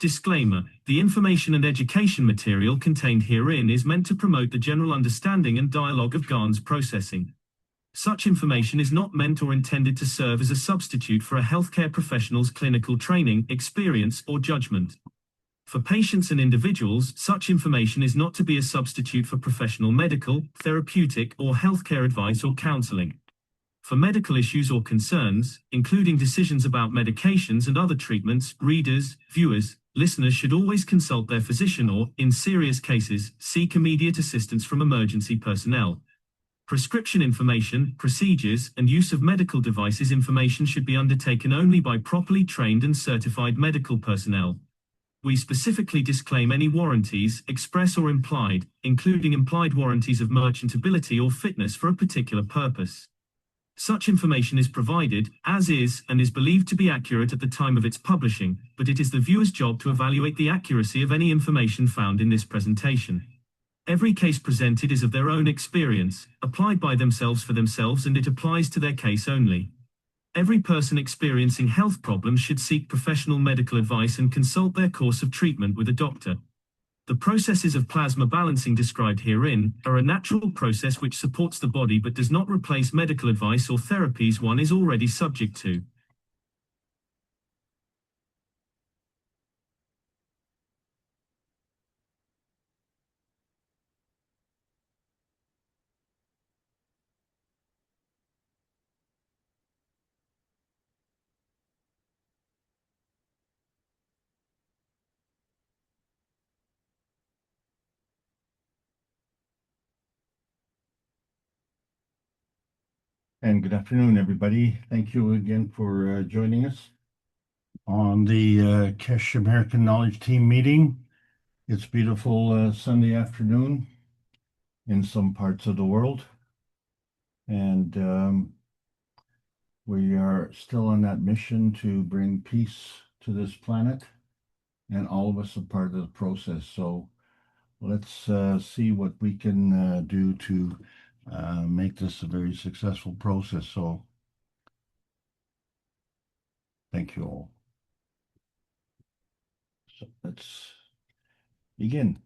Disclaimer: the information and education material contained herein is meant to promote the general understanding and dialogue of GAN's processing. Such information is not meant or intended to serve as a substitute for a healthcare professional's clinical training, experience, or judgment. For patients and individuals, such information is not to be a substitute for professional medical, therapeutic, or healthcare advice or counseling. For medical issues or concerns, including decisions about medications and other treatments, readers, viewers, listeners should always consult their physician or, in serious cases, seek immediate assistance from emergency personnel. Prescription information, procedures, and use of medical devices information should be undertaken only by properly trained and certified medical personnel. We specifically disclaim any warranties, express or implied, including implied warranties of merchantability or fitness for a particular purpose. Such information is provided, as is, and is believed to be accurate at the time of its publishing, but it is the viewer's job to evaluate the accuracy of any information found in this presentation. Every case presented is of their own experience, applied by themselves for themselves, and it applies to their case only. Every person experiencing health problems should seek professional medical advice and consult their course of treatment with a doctor. The processes of plasma balancing described herein are a natural process which supports the body but does not replace medical advice or therapies one is already subject to. And good afternoon, everybody. Thank you again for joining us on the Kesh American Knowledge Team meeting. It's beautiful Sunday afternoon in some parts of the world, and we are still on that mission to bring peace to this planet, and all of us are part of the process. So let's see what we can do to make this a very successful process. So thank you all. So let's begin.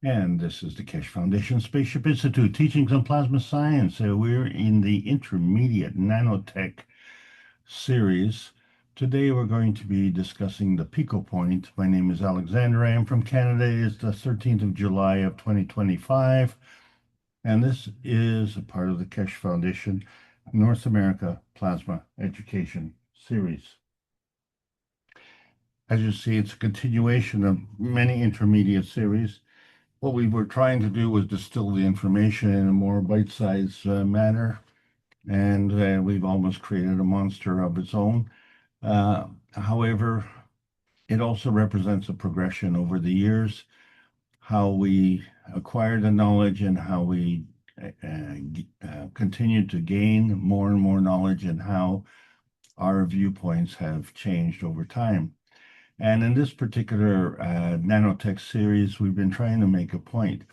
And this is the Kesh Foundation Spaceship Institute, Teachings on Plasma Science. We're in the Intermediate Nanotech series. Today we're going to be discussing the Pico point. My name is Alexander. I am from Canada. It's the 13th of July of 2025. And this is a part of the Kesh Foundation North America Plasma Education Series. As you see, it's a continuation of many intermediate series. What we were trying to do was distill the information in a more bite-sized manner, and we've almost created a monster of its own. However, it also represents a progression over the years, how we acquire the knowledge and how we continue to gain more and more knowledge, and how our viewpoints have changed over time. And in this particular nanotech series, we've been trying to make a point.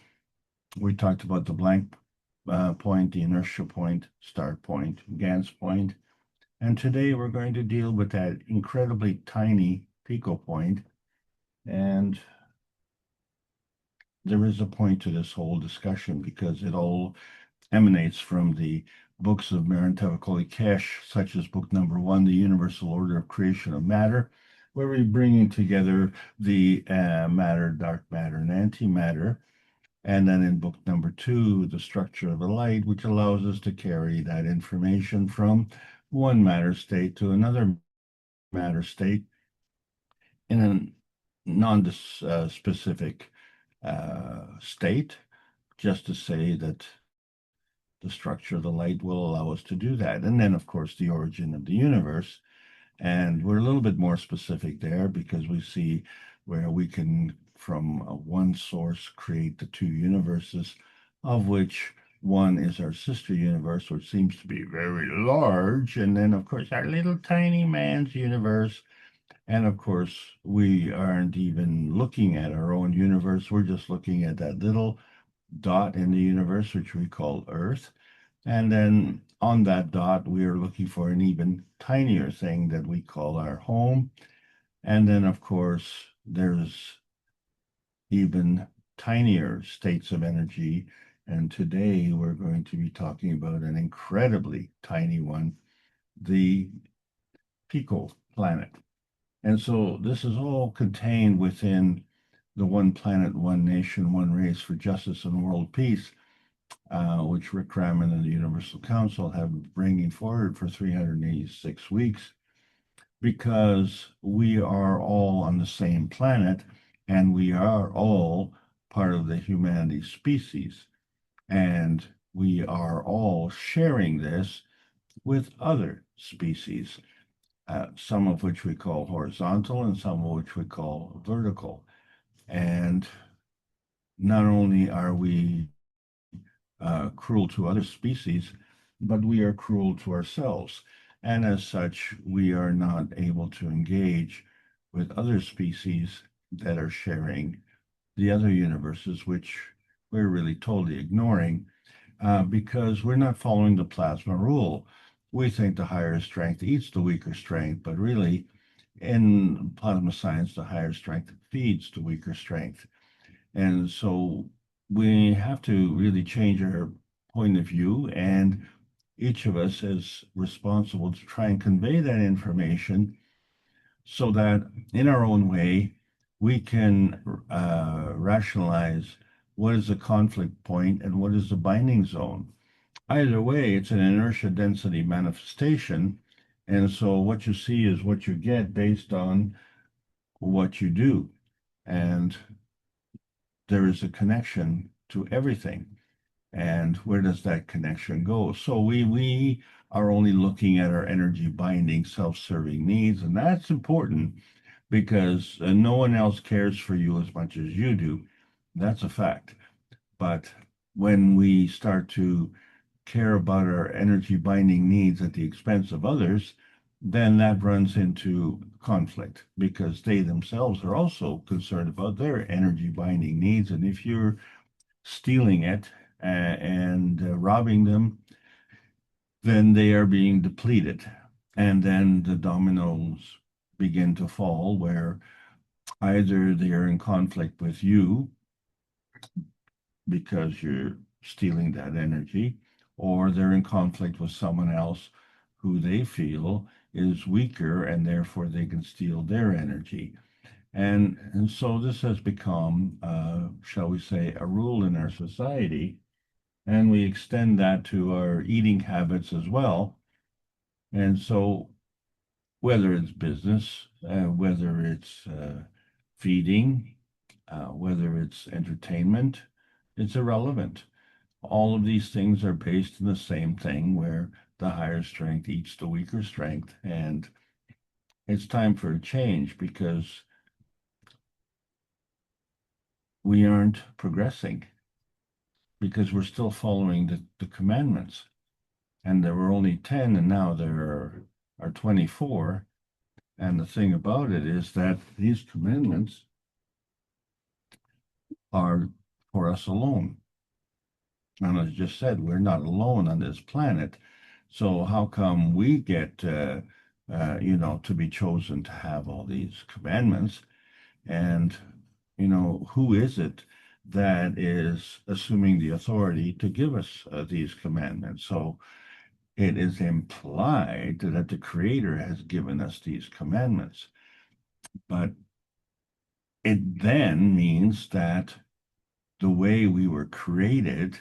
We talked about the blank point, the inertia point, start point, Gans point. And today we're going to deal with that incredibly tiny Pico point. And there is a point to this whole discussion because it all emanates from the books of Marin Tavakoli Kesh, such as book number 1, The Universal Order of Creation of Matter, where we're bringing together the matter, dark matter, and antimatter. And then in book number 2, The Structure of the Light, which allows us to carry that information from one matter state to another matter state in a non-specific state, just to say that the structure of the light will allow us to do that. And then, of course, the origin of the universe. And we're a little bit more specific there because we see where we can, from one source, create the two universes, of which one is our sister universe, which seems to be very large. And then, of course, our little tiny man's universe. And of course, we aren't even looking at our own universe. We're just looking at that little dot in the universe, which we call Earth. And then on that dot, we are looking for an even tinier thing that we call our home. And then, of course, there's even tinier states of energy. And today we're going to be talking about an incredibly tiny one, the Pico planet. And so this is all contained within the One Planet, One Nation, One Race for Justice and World Peace, which Rick Raman and the Universal Council have been bringing forward for 386 weeks, because we are all on the same planet and we are all part of the humanity species. And we are all sharing this with other species, some of which we call horizontal and some of which we call vertical. And not only are we cruel to other species, but we are cruel to ourselves. And as such, we are not able to engage with other species that are sharing the other universes, which we're really totally ignoring, because we're not following the plasma rule. We think the higher strength eats the weaker strength, but really, in plasma science, the higher strength feeds the weaker strength. And so we have to really change our point of view, and each of us is responsible to try and convey that information so that in our own way, we can rationalize what is the conflict point and what is the binding zone. Either way, it's an inertia density manifestation. And so what you see is what you get based on what you do. And there is a connection to everything. And where does that connection go? So we are only looking at our energy binding, self-serving needs, and that's important because no one else cares for you as much as you do. That's a fact. But when we start to care about our energy binding needs at the expense of others, then that runs into conflict because they themselves are also concerned about their energy binding needs. And if you're stealing it and robbing them, then they are being depleted. And then the dominoes begin to fall where either they are in conflict with you because you're stealing that energy, or they're in conflict with someone else who they feel is weaker and therefore they can steal their energy. And so this has become, shall we say, a rule in our society, and we extend that to our eating habits as well. And so whether it's business, whether it's feeding, whether it's entertainment, it's irrelevant. All of these things are based in the same thing where the higher strength eats the weaker strength. And it's time for a change because we aren't progressing, because we're still following the commandments. And there were only 10, and now there are 24. And the thing about it is that these commandments are for us alone. And as I just said, we're not alone on this planet. So how come we get, to be chosen to have all these commandments? And, who is it that is assuming the authority to give us these commandments? So it is implied that the Creator has given us these commandments. But it then means that the way we were created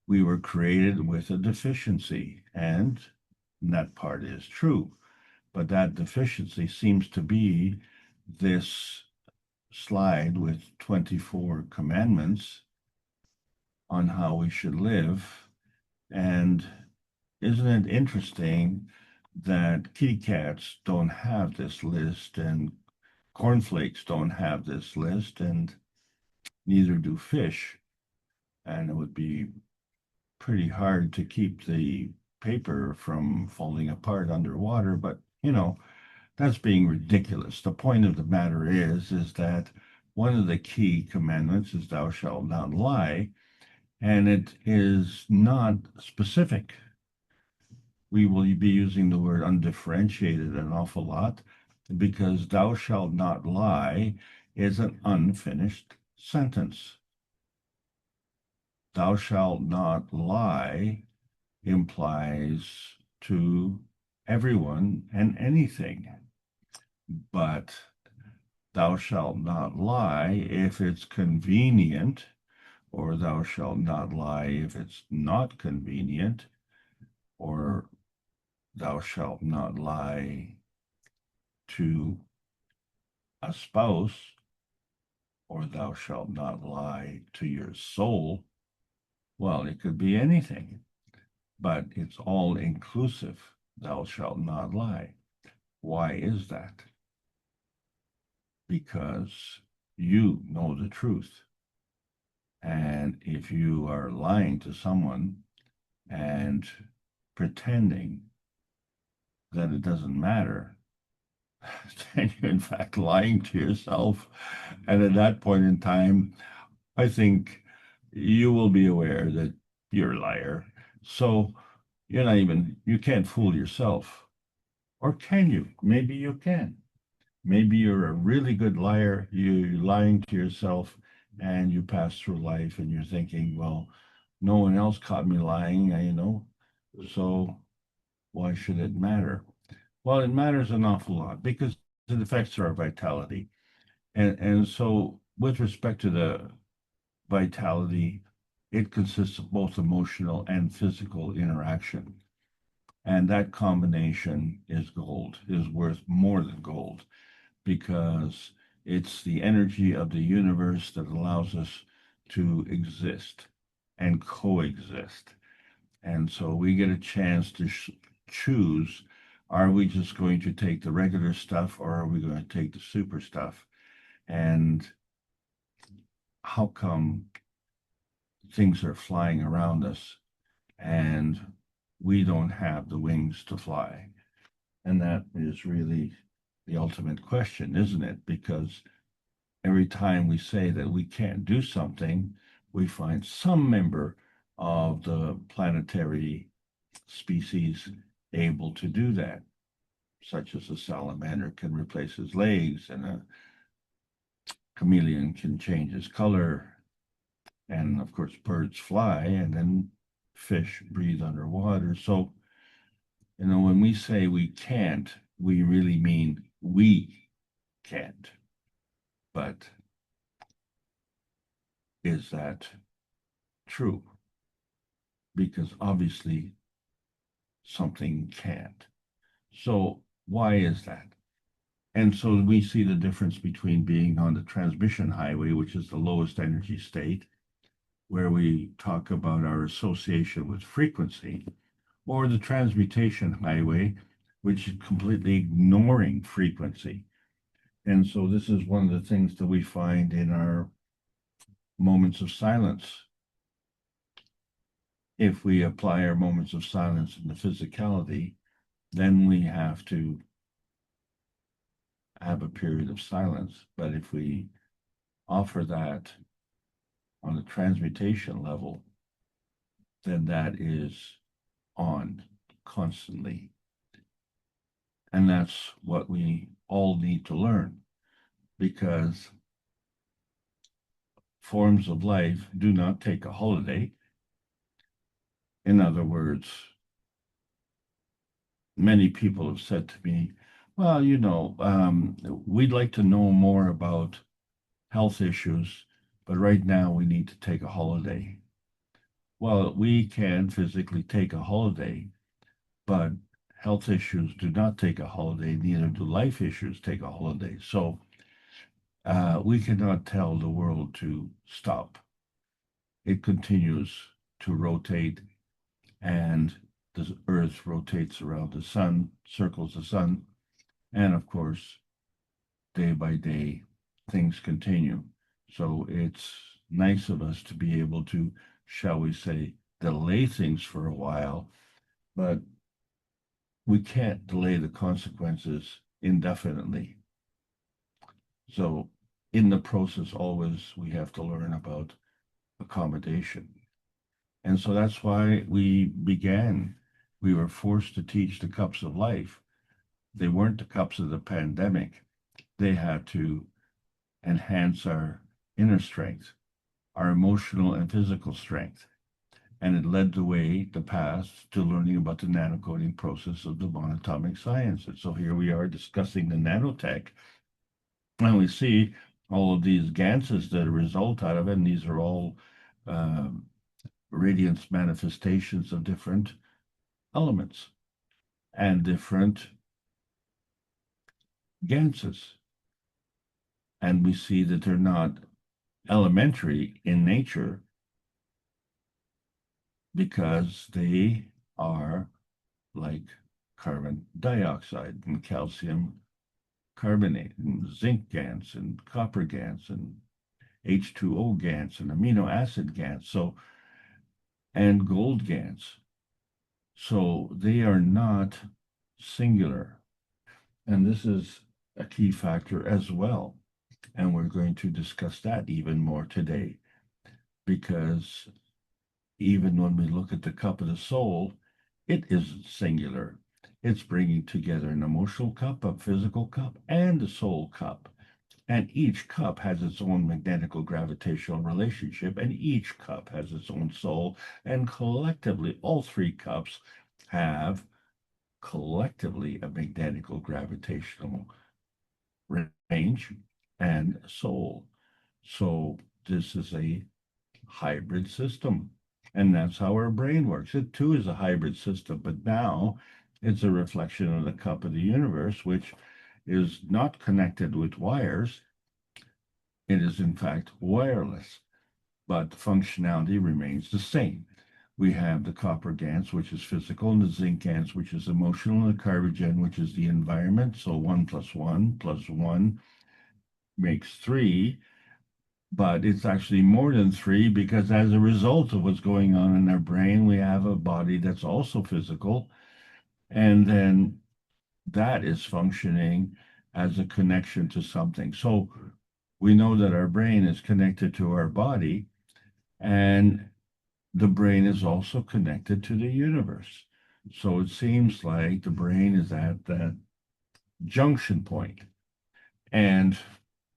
with a deficiency, and that part is true. But that deficiency seems to be this slide with 24 commandments on how we should live. And isn't it interesting that kitty cats don't have this list and cornflakes don't have this list, and neither do fish? And it would be pretty hard to keep the paper from falling apart underwater, but that's being ridiculous. The point of the matter is that one of the key commandments is thou shalt not lie, and it is not specific. We will be using the word undifferentiated an awful lot, because thou shalt not lie is an unfinished sentence. Thou shalt not lie implies to everyone and anything, but thou shalt not lie if it's convenient, or thou shalt not lie if it's not convenient, or thou shalt not lie to a spouse, or thou shalt not lie to your soul. Well, it could be anything, but it's all inclusive. Thou shalt not lie. Why is that? Because you know the truth. And if you are lying to someone and pretending that it doesn't matter, then you're in fact lying to yourself. And at that point in time, I think you will be aware that you're a liar. So you can't fool yourself. Or can you? Maybe you can. Maybe you're a really good liar. You're lying to yourself and you pass through life and you're thinking, well, no one else caught me lying, so why should it matter? Well, it matters an awful lot because it affects our vitality. And so with respect to the vitality, it consists of both emotional and physical interaction. And that combination is gold, is worth more than gold, because it's the energy of the universe that allows us to exist and coexist. And so we get a chance to choose, are we just going to take the regular stuff or are we going to take the super stuff? And how come things are flying around us and we don't have the wings to fly? And that is really the ultimate question, isn't it? Because every time we say that we can't do something, we find some member of the planetary species able to do that, such as a salamander can replace his legs, and a chameleon can change his color, and of course, birds fly, and then fish breathe underwater. So, when we say we can't, we really mean we can't. But is that true? Because obviously something can't. So why is that? And so we see the difference between being on the transmission highway, which is the lowest energy state, where we talk about our association with frequency, or the transmutation highway, which is completely ignoring frequency. And so this is one of the things that we find in our moments of silence. If we apply our moments of silence in the physicality, then we have to have a period of silence. But if we offer that on the transmutation level, then that is on constantly. And that's what we all need to learn, because forms of life do not take a holiday. In other words, many people have said to me, well, we'd like to know more about health issues, but right now we need to take a holiday. Well, we can physically take a holiday, but health issues do not take a holiday, neither do life issues take a holiday. So we cannot tell the world to stop. It continues to rotate, and the earth rotates around the sun, circles the sun, and of course, day by day, things continue. So it's nice of us to be able to, shall we say, delay things for a while, but we can't delay the consequences indefinitely. So in the process, always we have to learn about accommodation. And so that's why we were forced to teach the cups of life, They weren't the cups of the pandemic. They had to enhance our inner strength, our emotional and physical strength. And it led the path to learning about the nanocoding process of the monatomic sciences. So here we are discussing the nanotech, and we see all of these ganses that result out of it, and these are all radiance manifestations of different elements and different ganses. And we see that they're not elementary in nature because they are like carbon dioxide and calcium carbonate and zinc GANs and copper GANs and H2O GANs and amino acid GANs, and gold GANs. So they are not singular. And this is a key factor as well. And we're going to discuss that even more today, because even when we look at the cup of the soul, it isn't singular. It's bringing together an emotional cup, a physical cup, and a soul cup. And each cup has its own magnetical gravitational relationship, and each cup has its own soul. And collectively, all three cups have collectively a magnetical gravitational range and soul. So this is a hybrid system. And that's how our brain works. It too is a hybrid system, but now it's a reflection of the cup of the universe, which is not connected with wires. It is in fact wireless, but the functionality remains the same. We have the copper GANs, which is physical, and the zinc GANs, which is emotional, and the carbon, which is the environment. So 1 + 1 + 1 makes 3. But it's actually more than 3, because as a result of what's going on in our brain, we have a body that's also physical. And then that is functioning as a connection to something. So we know that our brain is connected to our body, and the brain is also connected to the universe. So it seems like the brain is at that junction point. And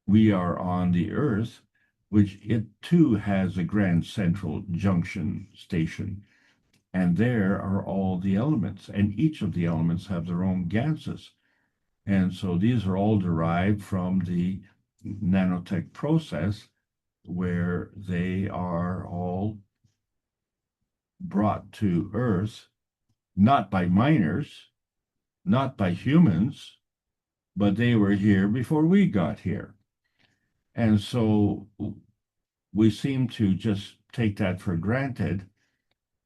we are on the earth, which it too has a grand central junction station. And there are all the elements, and each of the elements have their own ganses. And so these are all derived from the nanotech process, where they are all brought to Earth, not by miners, not by humans, but they were here before we got here. And so we seem to just take that for granted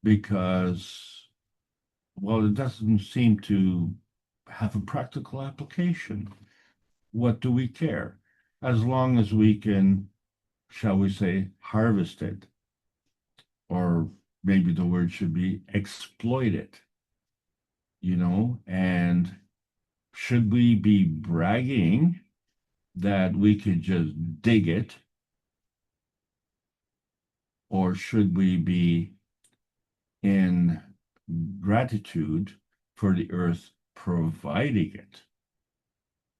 because, well, it doesn't seem to have a practical application. What do we care? As long as we can, shall we say, harvest it, or maybe the word should be exploit it, and should we be bragging that we could just dig it, or should we be in gratitude for the earth providing it?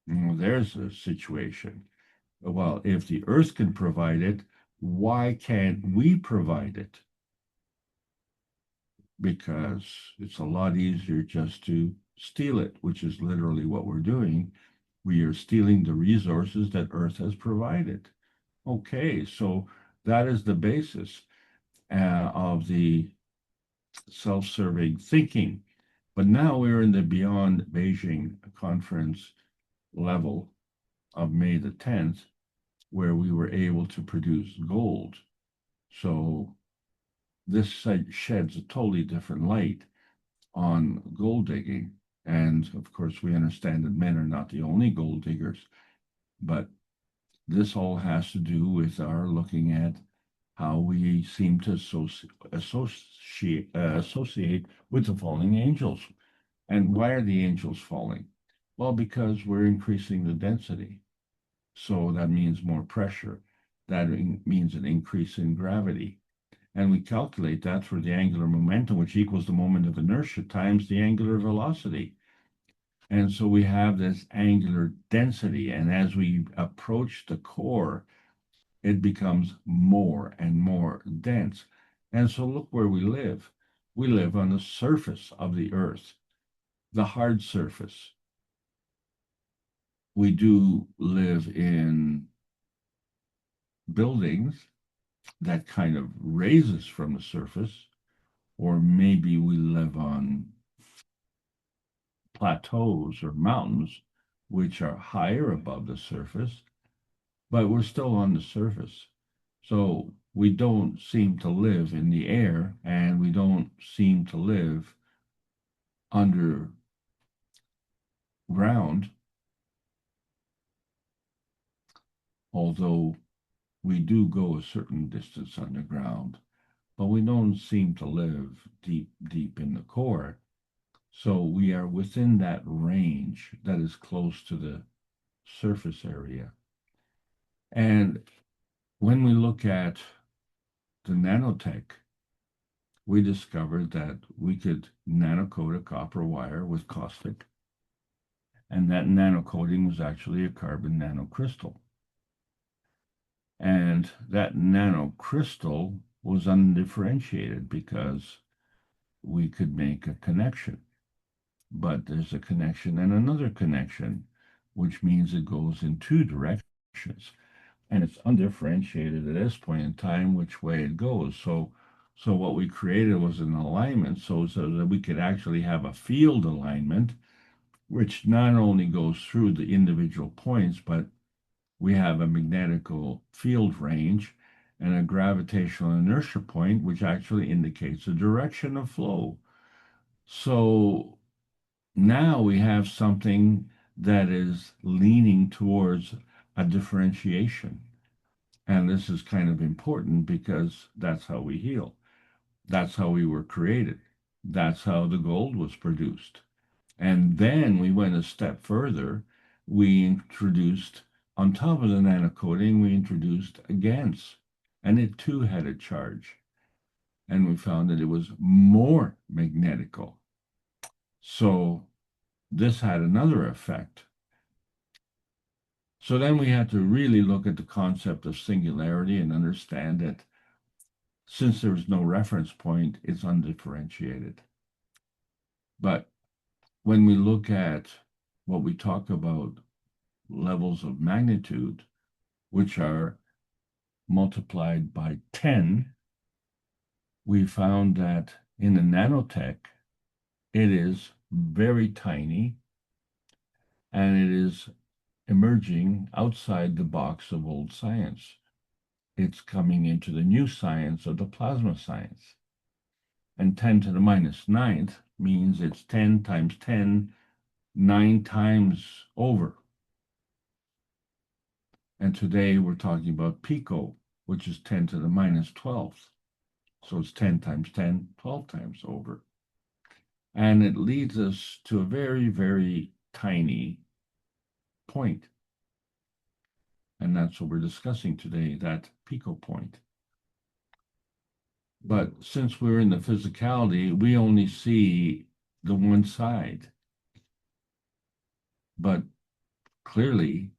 Well, there's a situation. Well, if the earth can provide it, why can't we provide it? Because it's a lot easier just to steal it, which is literally what we're doing. We are stealing the resources that earth has provided. Okay, so that is the basis of the self-serving thinking. But now we're in the Beyond Beijing conference level of May the 10th, where we were able to produce gold. So this sheds a totally different light on gold digging. And of course, we understand that men are not the only gold diggers, but this all has to do with our looking at how we seem to associate with the falling angels. And why are the angels falling? Well, because we're increasing the density. So that means more pressure. That means an increase in gravity. And we calculate that for the angular momentum, which equals the moment of inertia times the angular velocity. And so we have this angular density. And as we approach the core, it becomes more and more dense. And so look where we live. We live on the surface of the earth, the hard surface. We do live in buildings that kind of raises from the surface, or maybe we live on plateaus or mountains which are higher above the surface, but we're still on the surface. So we don't seem to live in the air, and we don't seem to live underground, although we do go a certain distance underground, but we don't seem to live deep, deep in the core. So we are within that range that is close to the surface area. And when we look at the nanotech, we discovered that we could nanocoat a copper wire with caustic, and that nanocoating was actually a carbon nanocrystal. And that nanocrystal was undifferentiated because we could make a connection. But there's a connection and another connection, which means it goes in two directions. And it's undifferentiated at this point in time which way it goes. So what we created was an alignment so that we could actually have a field alignment, which not only goes through the individual points, but we have a magnetical field range and a gravitational inertia point, which actually indicates a direction of flow. So now we have something that is leaning towards a differentiation. And this is kind of important because that's how we heal. That's how we were created. That's how the gold was produced. And then we went a step further. We introduced, on top of the nanocoating, we introduced a GaNs, and it too had a charge. And we found that it was more magnetical. So this had another effect. So then we had to really look at the concept of singularity and understand that since there is no reference point, it's undifferentiated. But when we look at what we talk about levels of magnitude, which are multiplied by 10, we found that in the nanotech, it is very tiny and it is emerging outside the box of old science. It's coming into the new science of the plasma science. And 10 to the minus ninth means it's 10 times 10, 9 times over. And today we're talking about Pico, which is 10 to the minus 12th. So it's 10 times 10, 12 times over. And it leads us to a very, very tiny point. And that's what we're discussing today, that Pico point. But since we're in the physicality, we only see the one side. But clearly,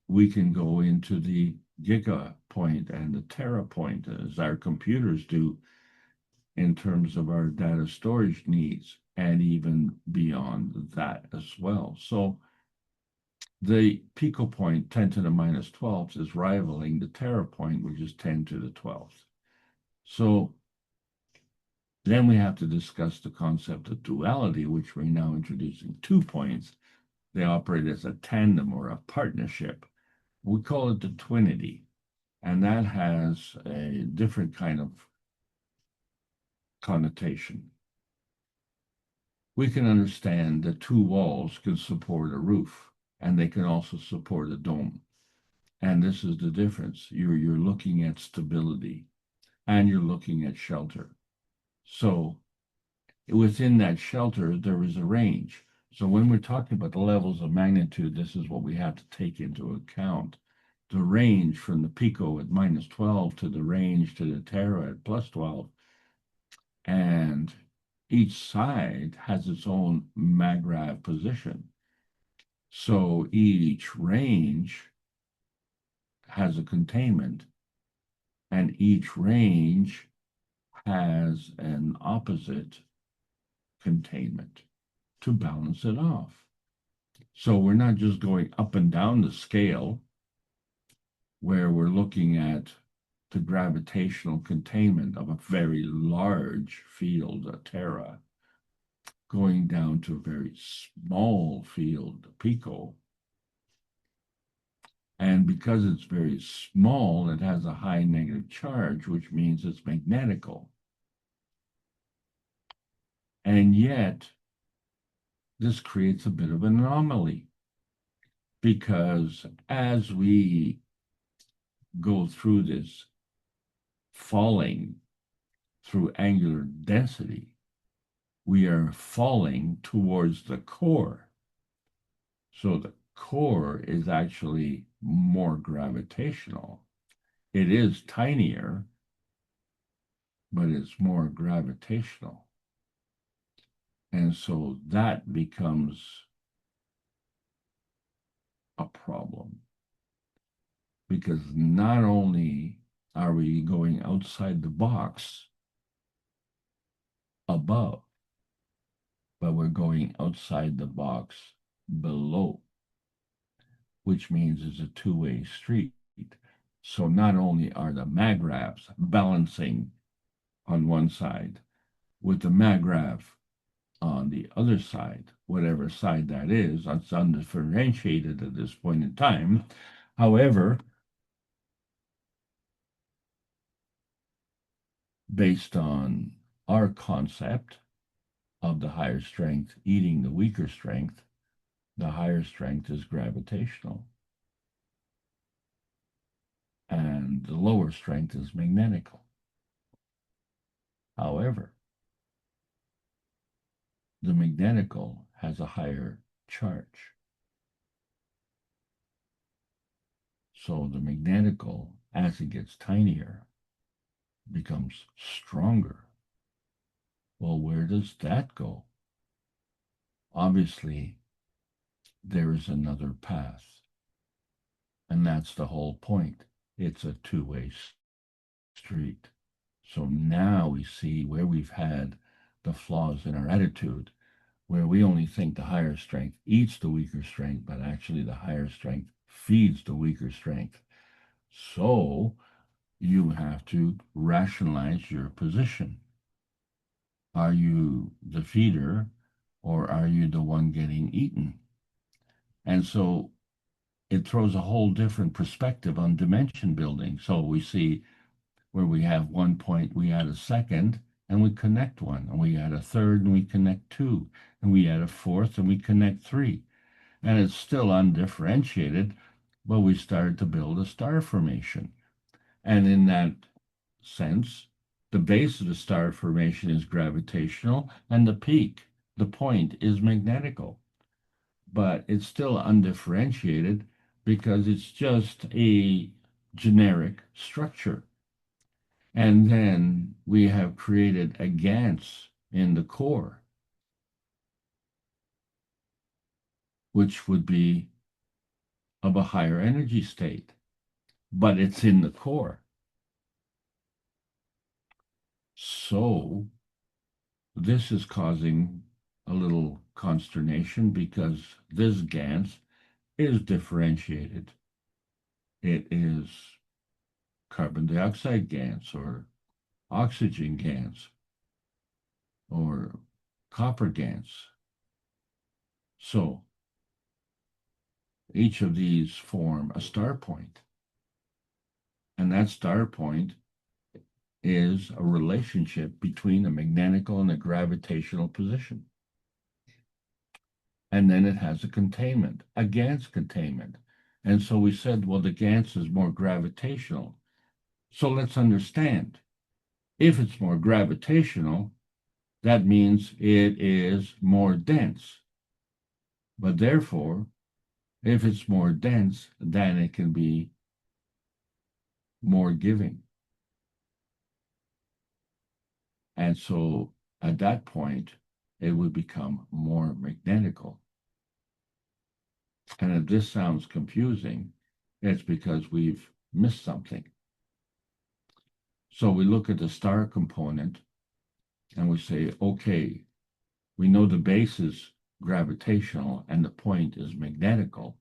we can go into the giga point and the tera point, as our computers do, in terms of our data storage needs, and even beyond that as well. So the Pico point, 10 to the minus 12th, is rivaling the tera point, which is 10 to the 12th. So then we have to discuss the concept of duality, which we're now introducing 2 points. They operate as a tandem or a partnership. We call it the twinity, and that has a different kind of connotation. We can understand that 2 walls can support a roof, and they can also support a dome. And this is the difference. You're looking at stability, and you're looking at shelter. So within that shelter, there is a range. So when we're talking about the levels of magnitude, this is what we have to take into account. The range from the Pico at minus 12 to the range to the tera at plus 12. And each side has its own maggrav position. So each range has a containment, and each range has an opposite containment to balance it off. So we're not just going up and down the scale where we're looking at the gravitational containment of a very large field, a tera, going down to a very small field, Pico. And because it's very small, it has a high negative charge, which means it's magnetical. And yet, this creates a bit of an anomaly, because as we go through this falling through angular density, we are falling towards the core. So the core is actually more gravitational. It is tinier, but it's more gravitational. And so that becomes a problem, because not only are we going outside the box above, but we're going outside the box below, which means it's a two-way street. So not only are the magravs balancing on one side with the maggrav on the other side, whatever side that is, it's undifferentiated at this point in time. However, based on our concept of the higher strength eating the weaker strength, the higher strength is gravitational, and the lower strength is magnetical. However, the magnetical has a higher charge. So the magnetical, as it gets tinier, becomes stronger. Well, where does that go? Obviously, there is another path. And that's the whole point. It's a two-way street. So now we see where we've had the flaws in our attitude, where we only think the higher strength eats the weaker strength, but actually the higher strength feeds the weaker strength. So you have to rationalize your position. Are you the feeder, or are you the one getting eaten? And so it throws a whole different perspective on dimension building. So we see where we have 1 point, we add a second, and we connect one, and we add a third, and we connect two, and we add a fourth, and we connect three. And it's still undifferentiated, but we started to build a star formation. And in that sense, the base of the star formation is gravitational, and the peak, the point, is magnetical. But it's still undifferentiated because it's just a generic structure. And then we have created a GANS in the core, which would be of a higher energy state, but it's in the core. So this is causing a little consternation, because this GANS is differentiated. It is carbon dioxide GANS, or oxygen GANS, or copper GANS. So each of these form a star point. And that star point is a relationship between a magnetical and a gravitational position. And then it has a containment, a GANS containment. And so we said, well, the GANS is more gravitational. So let's understand, if it's more gravitational, that means it is more dense. But therefore, if it's more dense, then it can be more giving. And so at that point, it would become more magnetical. And if this sounds confusing, it's because we've missed something. So we look at the star component and we say, okay, we know the base is gravitational and the point is magnetical,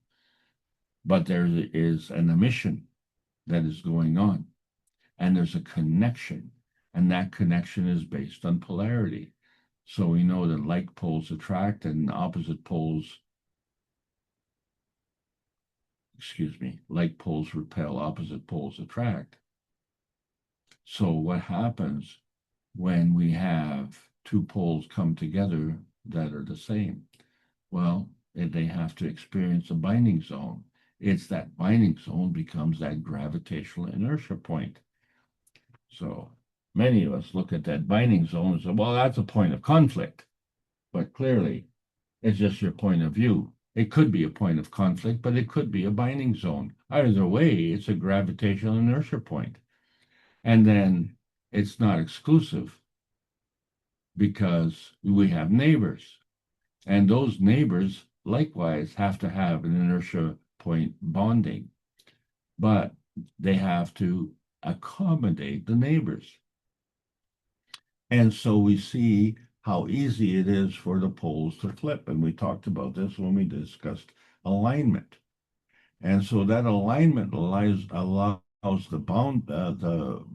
but there is an emission that is going on, and there's a connection, and that connection is based on polarity. So we know that like poles attract and opposite poles, like poles repel, opposite poles attract. So what happens when we have two poles come together that are the same? Well, they have to experience a binding zone. It's that binding zone becomes that gravitational inertia point. So many of us look at that binding zone and say, well, that's a point of conflict. But clearly, it's just your point of view. It could be a point of conflict, but it could be a binding zone. Either way, it's a gravitational inertia point. And then it's not exclusive because we have neighbors. And those neighbors likewise have to have an inertia point bonding, but they have to accommodate the neighbors. And so we see how easy it is for the poles to flip. And we talked about this when we discussed alignment. And so that alignment allows the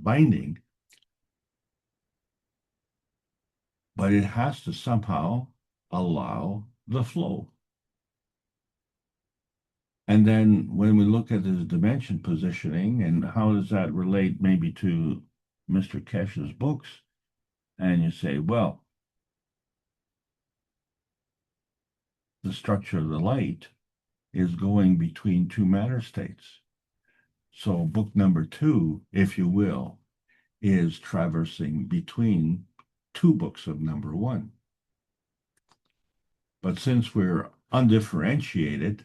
binding, but it has to somehow allow the flow. And then when we look at this dimension positioning and how does that relate maybe to Mr. Kesh's books, and you say, well, the structure of the light is going between two matter states. So book number 2, if you will, is traversing between two books of number 1. But since we're undifferentiated,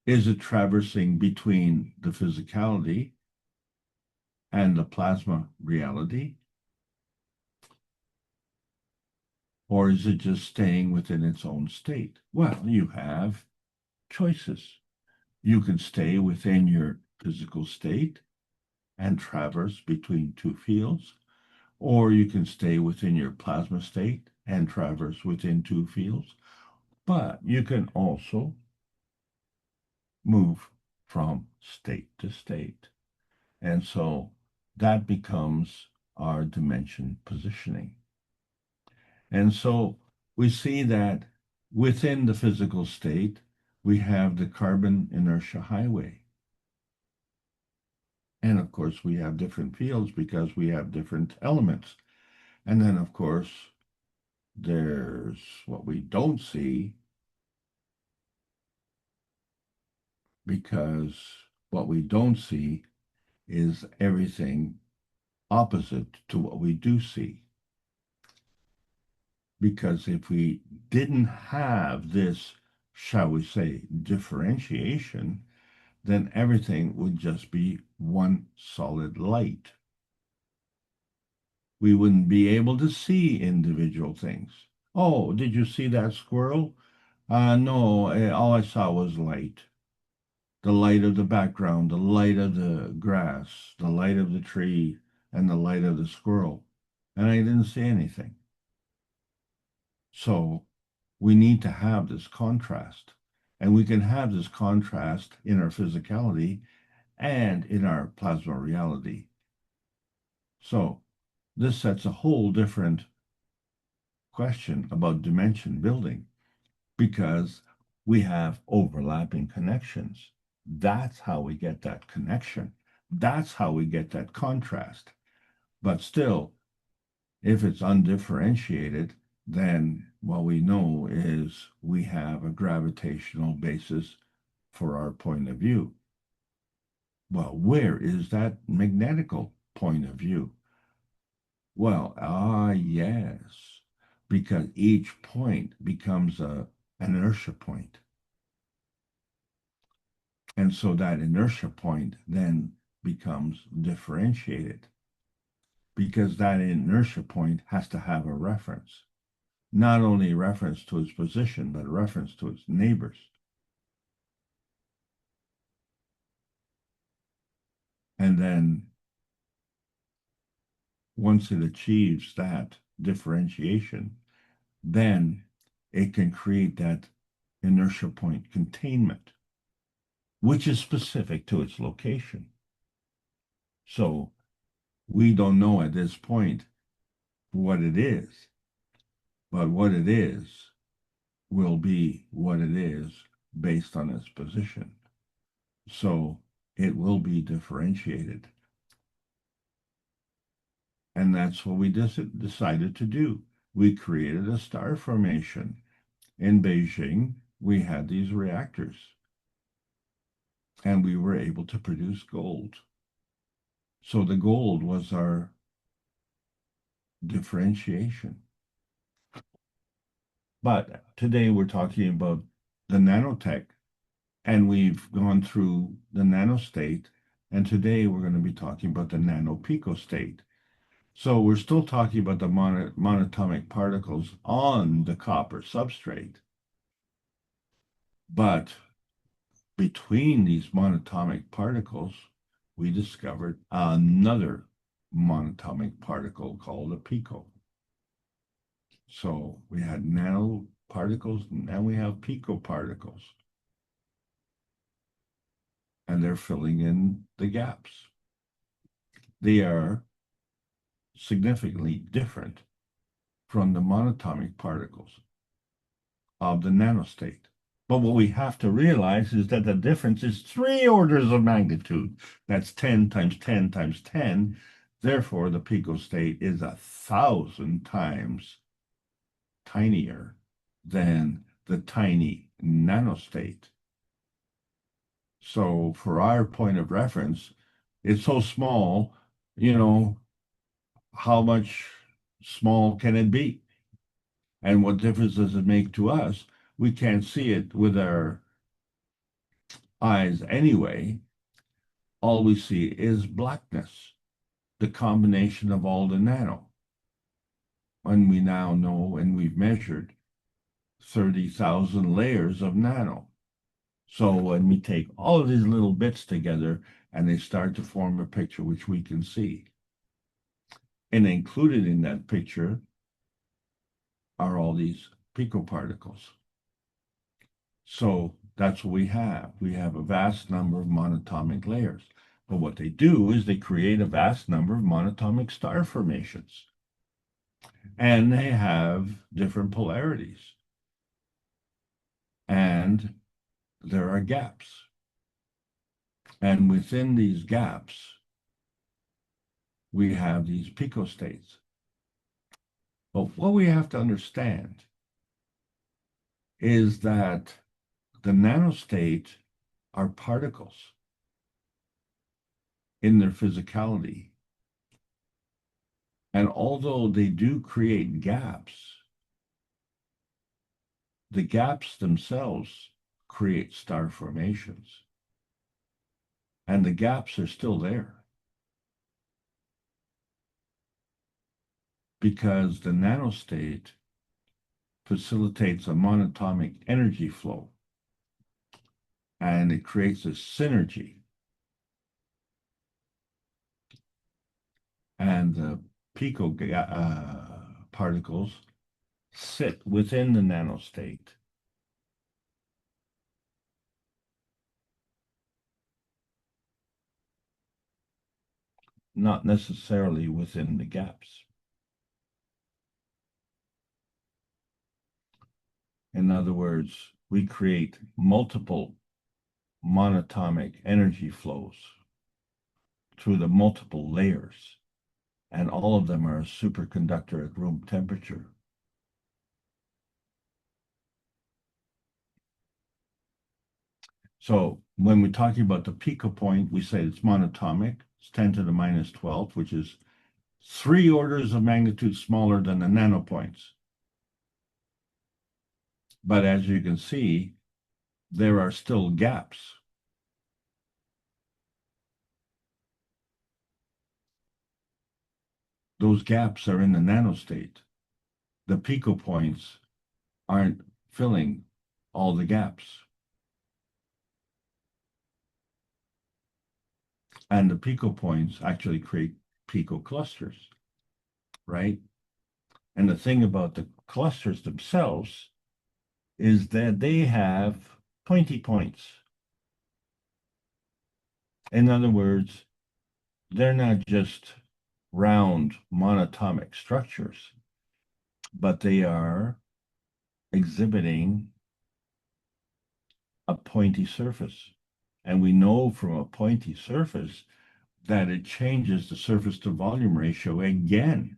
is it traversing between the physicality and the plasma reality? Or is it just staying within its own state? Well, you have choices. You can stay within your physical state and traverse between two fields, or you can stay within your plasma state and traverse within two fields, but you can also move from state to state. And so that becomes our dimension positioning. And so we see that within the physical state, we have the carbon inertia highway. And of course, we have different fields because we have different elements. And then, of course, there's what we don't see, because what we don't see is everything opposite to what we do see. Because if we didn't have this, shall we say, differentiation, then everything would just be one solid light. We wouldn't be able to see individual things. Oh, did you see that squirrel? No, all I saw was light. The light of the background, the light of the grass, the light of the tree, and the light of the squirrel. And I didn't see anything. So we need to have this contrast. And we can have this contrast in our physicality and in our plasma reality. So this sets a whole different question about dimension building, because we have overlapping connections. That's how we get that connection. That's how we get that contrast. But still, if it's undifferentiated, then what we know is we have a gravitational basis for our point of view. Well, where is that magnetical point of view? Well, yes, because each point becomes an inertia point. And so that inertia point then becomes differentiated. because that inertia point has to have a reference, not only a reference to its position, but a reference to its neighbors. And then once it achieves that differentiation, then it can create that inertia point containment, which is specific to its location. So we don't know at this point what it is, but what it is will be what it is based on its position. So it will be differentiated. And that's what we decided to do. We created a star formation. In Beijing, we had these reactors, and we were able to produce gold. So the gold was our differentiation. But today we're talking about the nanotech, and we've gone through the nanostate, and today we're going to be talking about the nano-pico state. So we're still talking about the monatomic particles on the copper substrate, but between these monatomic particles, we discovered another monatomic particle called a pico. So we had nanoparticles, and we have picoparticles, and they're filling in the gaps. They are significantly different from the monatomic particles of the nanostate. But what we have to realize is that the difference is 3 orders of magnitude. That's 10 times 10 times 10. Therefore, the pico state is 1,000 times tinier than the tiny nanostate. So for our point of reference, it's so small, how much small can it be? And what difference does it make to us? We can't see it with our eyes anyway. All we see is blackness, the combination of all the nano. And we now know, and we've measured 30,000 layers of nano. So when we take all of these little bits together and they start to form a picture which we can see. And included in that picture are all these picoparticles. So that's what we have. We have a vast number of monatomic layers. But what they do is they create a vast number of monatomic star formations. And they have different polarities. And there are gaps. And within these gaps, we have these picostates. But what we have to understand is that the nanostate are particles in their physicality. And although they do create gaps, the gaps themselves create star formations. And the gaps are still there, because the nanostate facilitates a monatomic energy flow, and it creates a synergy. And the pico particles sit within the nanostate. Not necessarily within the gaps. In other words, we create multiple monatomic energy flows through the multiple layers, and all of them are a superconductor at room temperature. So when we're talking about the pico point, we say it's monatomic. It's 10 to the minus 12, which is 3 orders of magnitude smaller than the nanopoints. But as you can see, there are still gaps. those gaps are in the nanostate. The Pico points aren't filling all the gaps. And the Pico points actually create Pico clusters, right? And the thing about the clusters themselves is that they have pointy points. In other words, they're not just round monatomic structures, but they are exhibiting a pointy surface. And we know from a pointy surface that it changes the surface to volume ratio again.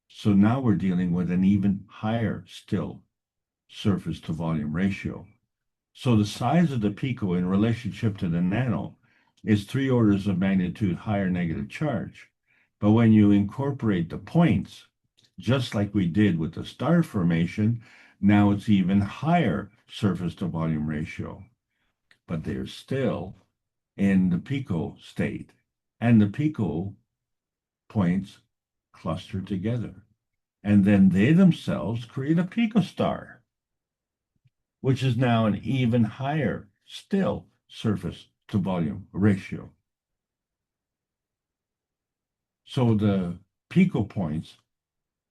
So now we're dealing with an even higher still surface to volume ratio. So the size of the Pico in relationship to the nano is 3 orders of magnitude higher negative charge. But when you incorporate the points, just like we did with the star formation, now it's even higher surface to volume ratio. But they're still in the Pico state. And the Pico points cluster together. And then they themselves create a Pico star, which is now an even higher still surface to volume ratio. So the Pico points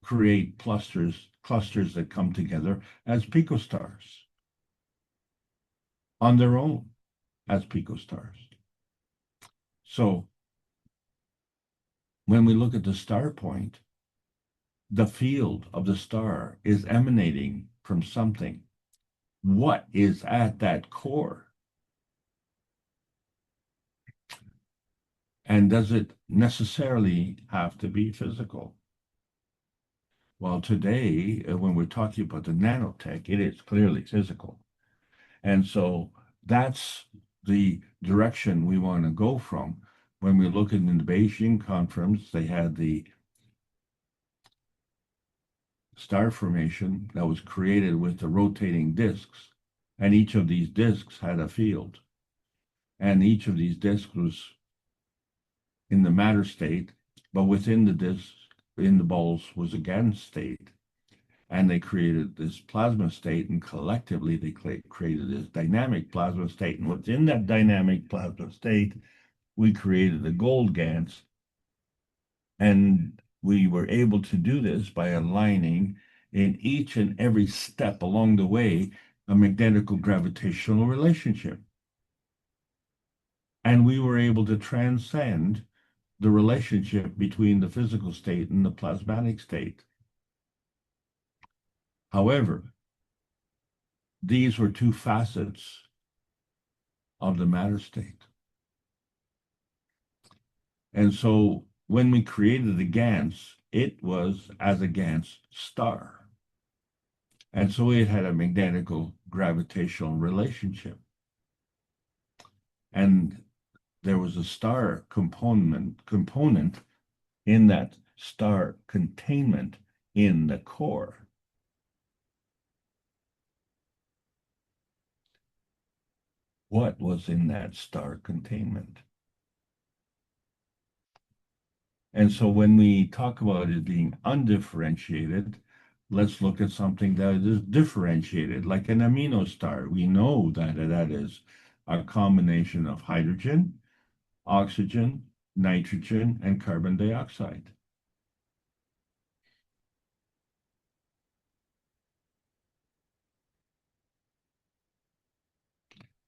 create clusters that come together as Pico stars on their own as Pico stars. So when we look at the star point, the field of the star is emanating from something. What is at that core? And does it necessarily have to be physical? Well, today, when we're talking about the nanotech, it is clearly physical. And so that's the direction we want to go from. When we look at the Beijing conference, they had the star formation that was created with the rotating disks. And each of these disks had a field. And each of these disks was in the matter state, but within the disk, in the balls, was a gas state. And they created this plasma state, and collectively they created this dynamic plasma state. And within that dynamic plasma state, we created the gold GANs. And we were able to do this by aligning in each and every step along the way a magnetical gravitational relationship. And we were able to transcend the relationship between the physical state and the plasmatic state. However, these were two facets of the matter state. And so when we created the GANs, it was as a GANs star. And so it had a magnetical gravitational relationship. And there was a star component in that star containment in the core. What was in that star containment? And so when we talk about it being undifferentiated, let's look at something that is differentiated, like an amino star. We know that that is a combination of hydrogen, oxygen, nitrogen, and carbon dioxide.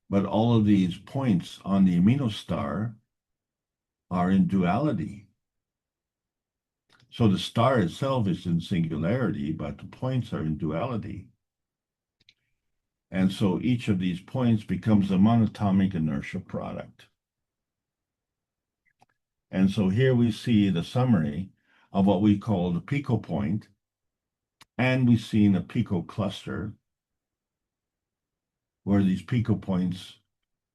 But all of these points on the amino star are in duality. So the star itself is in singularity, but the points are in duality. And so each of these points becomes a monatomic inertia product. And so here we see the summary of what we call the Pico point, and we see in a Pico cluster where these Pico points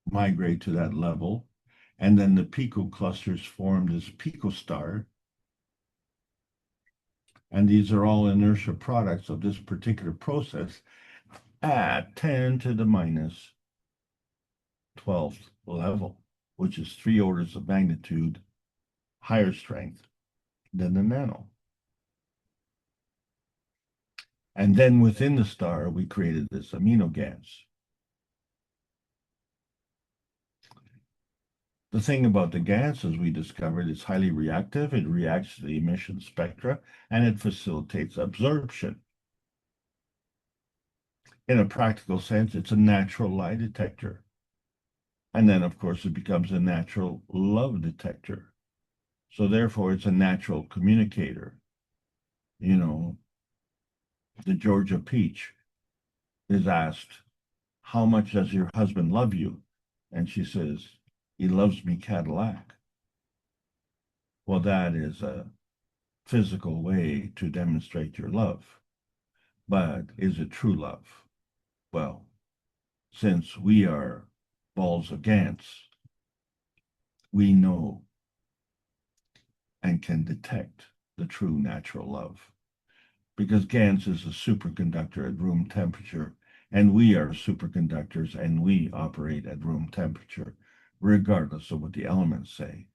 migrate to that level, and then the Pico clusters form this Pico star. And these are all inertia products of this particular process at 10 to the minus 12th level, which is 3 orders of magnitude higher strength than the nano. And then within the star, we created this amino GANs. The thing about the GANs, as we discovered, it's highly reactive. It reacts to the emission spectra, and it facilitates absorption. In a practical sense, it's a natural lie detector. And then, of course, it becomes a natural love detector. So therefore, it's a natural communicator. You know, the Georgia peach is asked, how much does your husband love you? And she says, he loves me Cadillac. Well, that is a physical way to demonstrate your love. But is it true love? Well, since we are balls of Gans, we know and can detect the true natural love. Because GaNs is a superconductor at room temperature, and we are superconductors, and we operate at room temperature, regardless of what the elements say.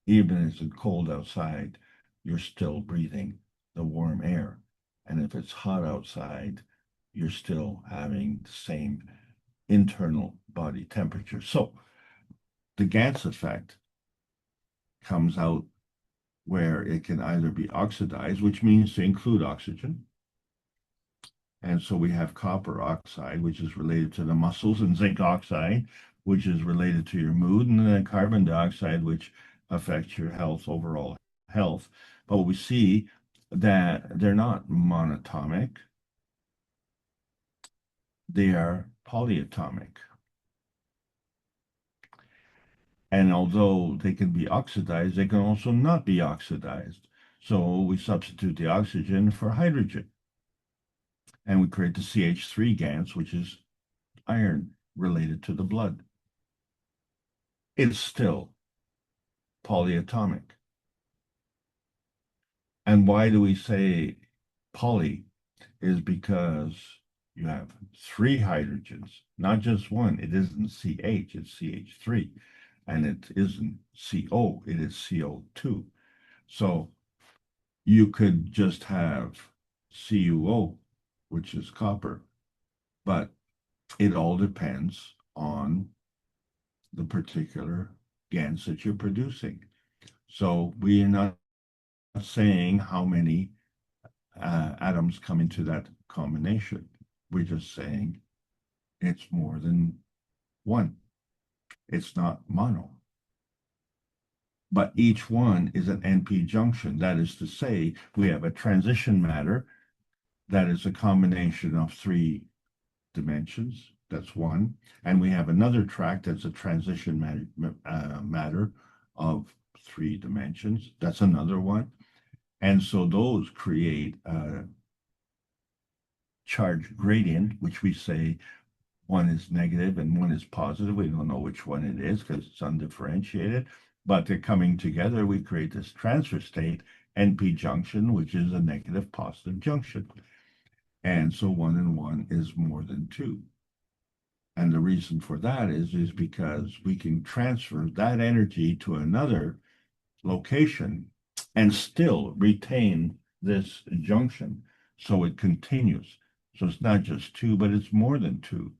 Even if it's cold outside, you're still breathing the warm air. And if it's hot outside, you're still having the same internal body temperature. So the GaNs effect comes out where it can either be oxidized, which means to include oxygen. And so we have copper oxide, which is related to the muscles, and zinc oxide, which is related to your mood, and then carbon dioxide, which affects your health, overall health. But we see that they're not monatomic, they are polyatomic. And although they can be oxidized, they can also not be oxidized. So we substitute the oxygen for hydrogen. And we create the CH3 GaNs, which is iron related to the blood. It's still polyatomic. And why do we say poly? Is because you have three hydrogens, not just one. It isn't CH, it's CH3. And it isn't CO, it is CO2. So you could just have CuO, which is copper, but it all depends on the particular GaNs that you're producing. So we are not saying how many atoms come into that combination. We're just saying it's more than one. It's not mono. But each one is an NP junction. That is to say, we have a transition matter that is a combination of three dimensions. That's one. And we have another track that's a transition matter of three dimensions. That's another one. And so those create a charge gradient, which we say one is negative and one is positive. We don't know which one it is because it's undifferentiated, but they're coming together. We create this transfer state, NP junction, which is a negative positive junction. And so 1 and 1 is more than 2. And the reason for that is because we can transfer that energy to another location and still retain this junction. So it continues. So it's not just 2, but it's more than 2.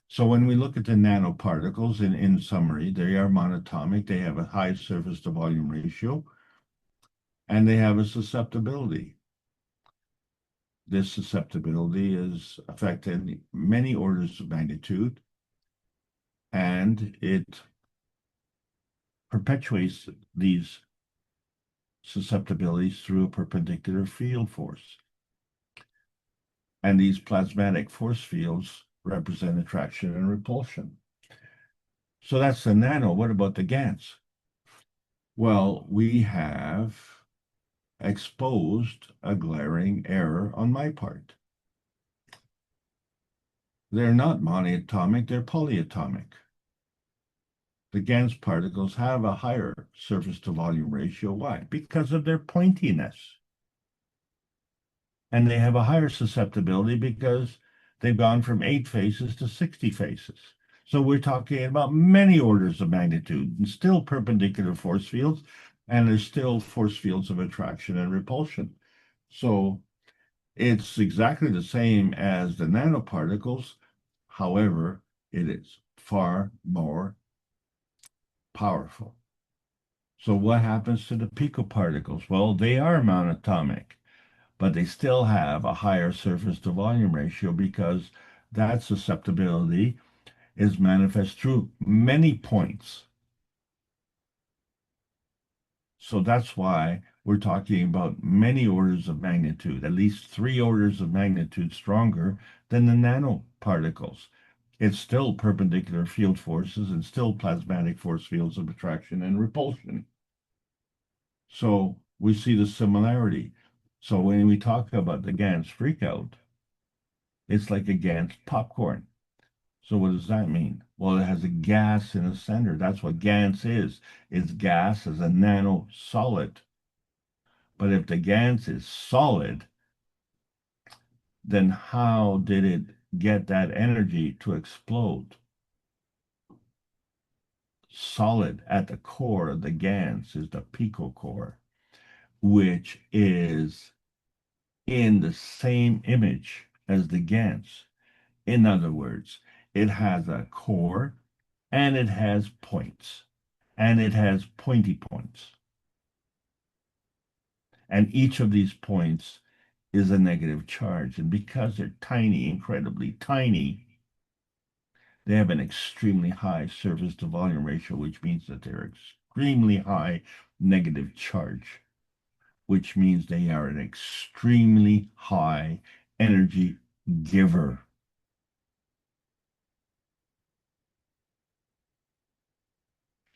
So when we look at the nanoparticles, in summary, they are monatomic. They have a high surface to volume ratio, and they have a susceptibility. This susceptibility is affected many orders of magnitude, and it perpetuates these susceptibilities through a perpendicular field force. And these plasmatic force fields represent attraction and repulsion. So that's the nano. What about the GaNs? Well, we have exposed a glaring error on my part. They're not monoatomic, they're polyatomic. The GaNs particles have a higher surface to volume ratio. Why? Because of their pointiness. And they have a higher susceptibility because they've gone from 8 faces to 60 faces. So we're talking about many orders of magnitude and still perpendicular force fields, and there's still force fields of attraction and repulsion. So It's exactly the same as the nanoparticles. However, it is far more powerful. So what happens to the picoparticles? Well, they are monatomic, but they still have a higher surface to volume ratio because that susceptibility is manifest through many points. So that's why we're talking about many orders of magnitude, at least 3 orders of magnitude stronger than the nanoparticles. It's still perpendicular field forces and still plasmatic force fields of attraction and repulsion. So we see the similarity. So when we talk about the GANS freakout, it's like a GANS popcorn. So what does that mean? Well, it has a gas in the center. That's what GANS is. It's gas as a nano solid. But if the GANS is solid, then how did it get that energy to explode? Solid at the core of the GANS is the Pico core, which is in the same image as the GANS. In other words, it has a core and it has points and it has pointy points. And each of these points is a negative charge. And because they're tiny, incredibly tiny, they have an extremely high surface to volume ratio, which means that they're extremely high negative charge, which means they are an extremely high energy giver.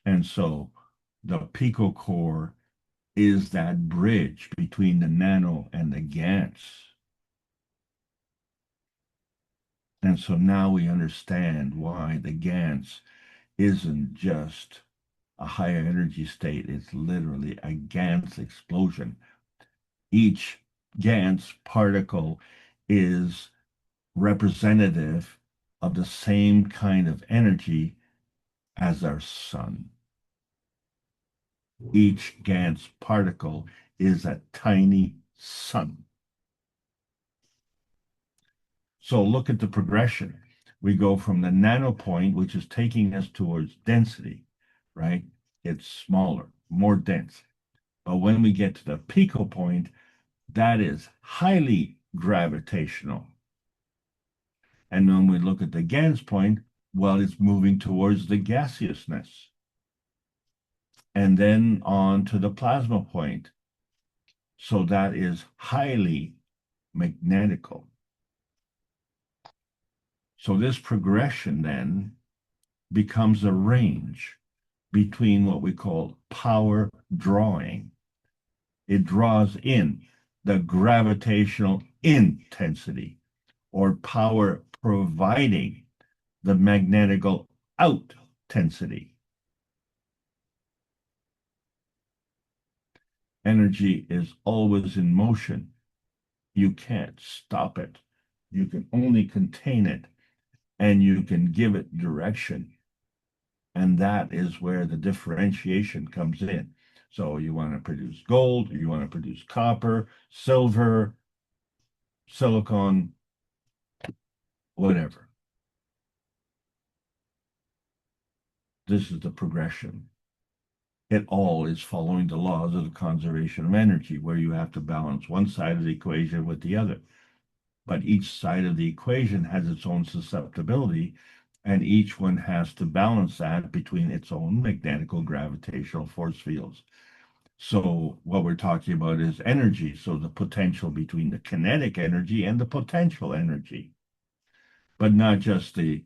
And so the Pico core is that bridge between the nano and the GANS. And so now we understand why the GANS isn't just a higher energy state, it's literally a GANS explosion. Each GANS particle is representative of the same kind of energy as our sun. Each GANS particle is a tiny sun. So look at the progression. We go from the nano point, which is taking us towards density, right? It's smaller, more dense. But when we get to the pico point, that is highly gravitational. And when we look at the GANS point, well, it's moving towards the gaseousness. And then on to the plasma point. So that is highly magnetical. So this progression then becomes a range between what we call power drawing. It draws in the gravitational intensity, or power providing the magnetical out tensity. Energy is always in motion. You can't stop it. You can only contain it, and you can give it direction. And that is where the differentiation comes in. So you want to produce gold, you want to produce copper, silver, silicon, whatever. This is the progression. It all is following the laws of the conservation of energy, where you have to balance one side of the equation with the other. But each side of the equation has its own susceptibility, and each one has to balance that between its own magnetical gravitational force fields. So what we're talking about is energy, so the potential between the kinetic energy and the potential energy, but not just the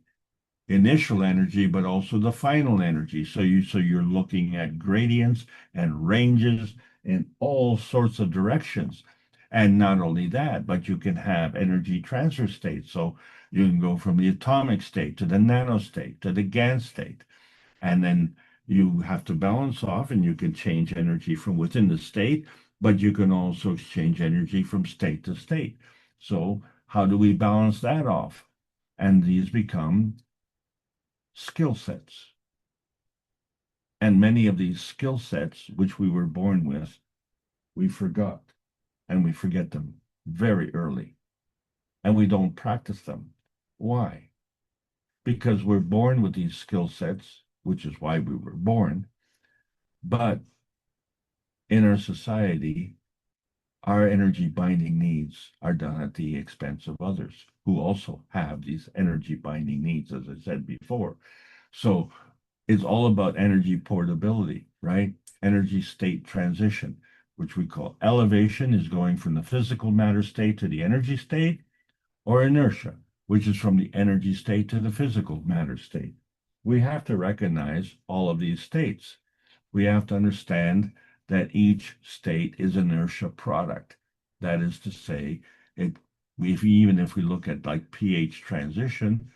initial energy, but also the final energy. So you're looking at gradients and ranges in all sorts of directions. And not only that, but you can have energy transfer states. So you can go from the atomic state to the nano state to the GAN state. And then you have to balance off, and you can change energy from within the state, but you can also exchange energy from state to state. So how do we balance that off? And these become skill sets. And many of these skill sets, which we were born with, we forgot, and we forget them very early, and we don't practice them. Why? Because we're born with these skill sets, which is why we were born. But in our society, our energy binding needs are done at the expense of others who also have these energy binding needs, as I said before. So it's all about energy portability, right? Energy state transition, which we call elevation, is going from the physical matter state to the energy state, or inertia, which is from the energy state to the physical matter state. We have to recognize all of these states. We have to understand that each state is inertia product. That is to say, even if we look at like pH transition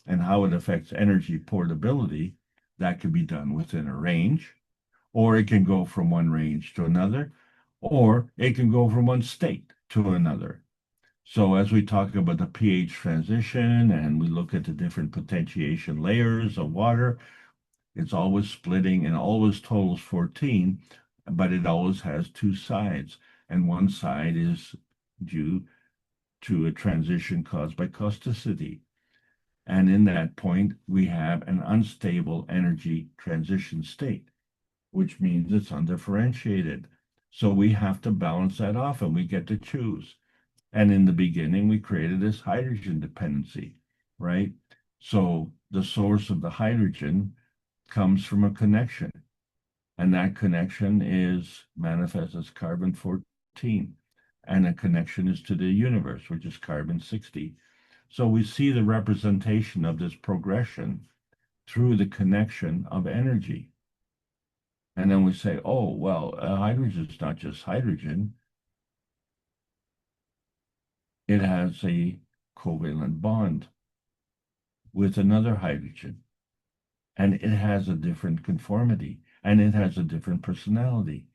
and how it affects energy portability, that could be done within a range, or it can go from one range to another, or it can go from one state to another. So as we talk about the pH transition and we look at the different potentiation layers of water, it's always splitting and always totals 14, but it always has two sides. And one side is due to a transition caused by causticity. And in that point, we have an unstable energy transition state, which means it's undifferentiated. So we have to balance that off and we get to choose. And in the beginning, we created this hydrogen dependency, right? So the source of the hydrogen comes from a connection, and that connection is manifest as carbon 14, and a connection is to the universe, which is carbon 60. So we see the representation of this progression through the connection of energy. And then we say, oh, well, hydrogen is not just hydrogen. It has a covalent bond with another hydrogen, and it has a different conformity, and it has a different personality.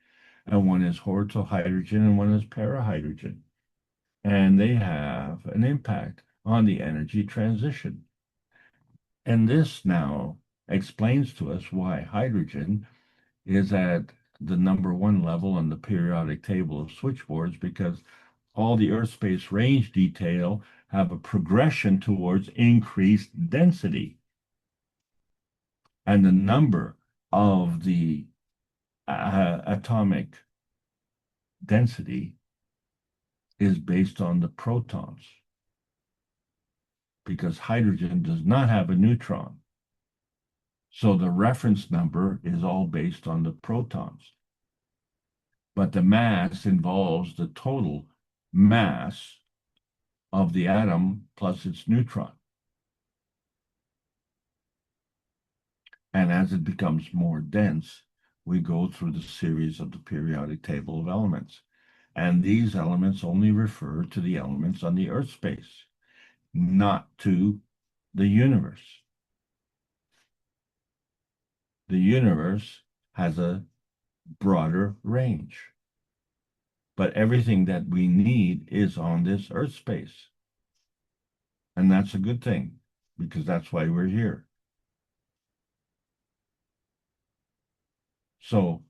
And one is orthohydrogen and one is parahydrogen. And they have an impact on the energy transition. And this now explains to us why hydrogen is at the number one level on the periodic table of switchboards, because all the Earth space range detail have a progression towards increased density. And the number of the atomic density is based on the protons, because hydrogen does not have a neutron. So the reference number is all based on the protons. But the mass involves the total mass of the atom plus its neutron. And as it becomes more dense, we go through the series of the periodic table of elements. And these elements only refer to the elements on the Earth space, not to the universe. The universe has a broader range, but everything that we need is on this Earth space. And that's a good thing, because that's why we're here. So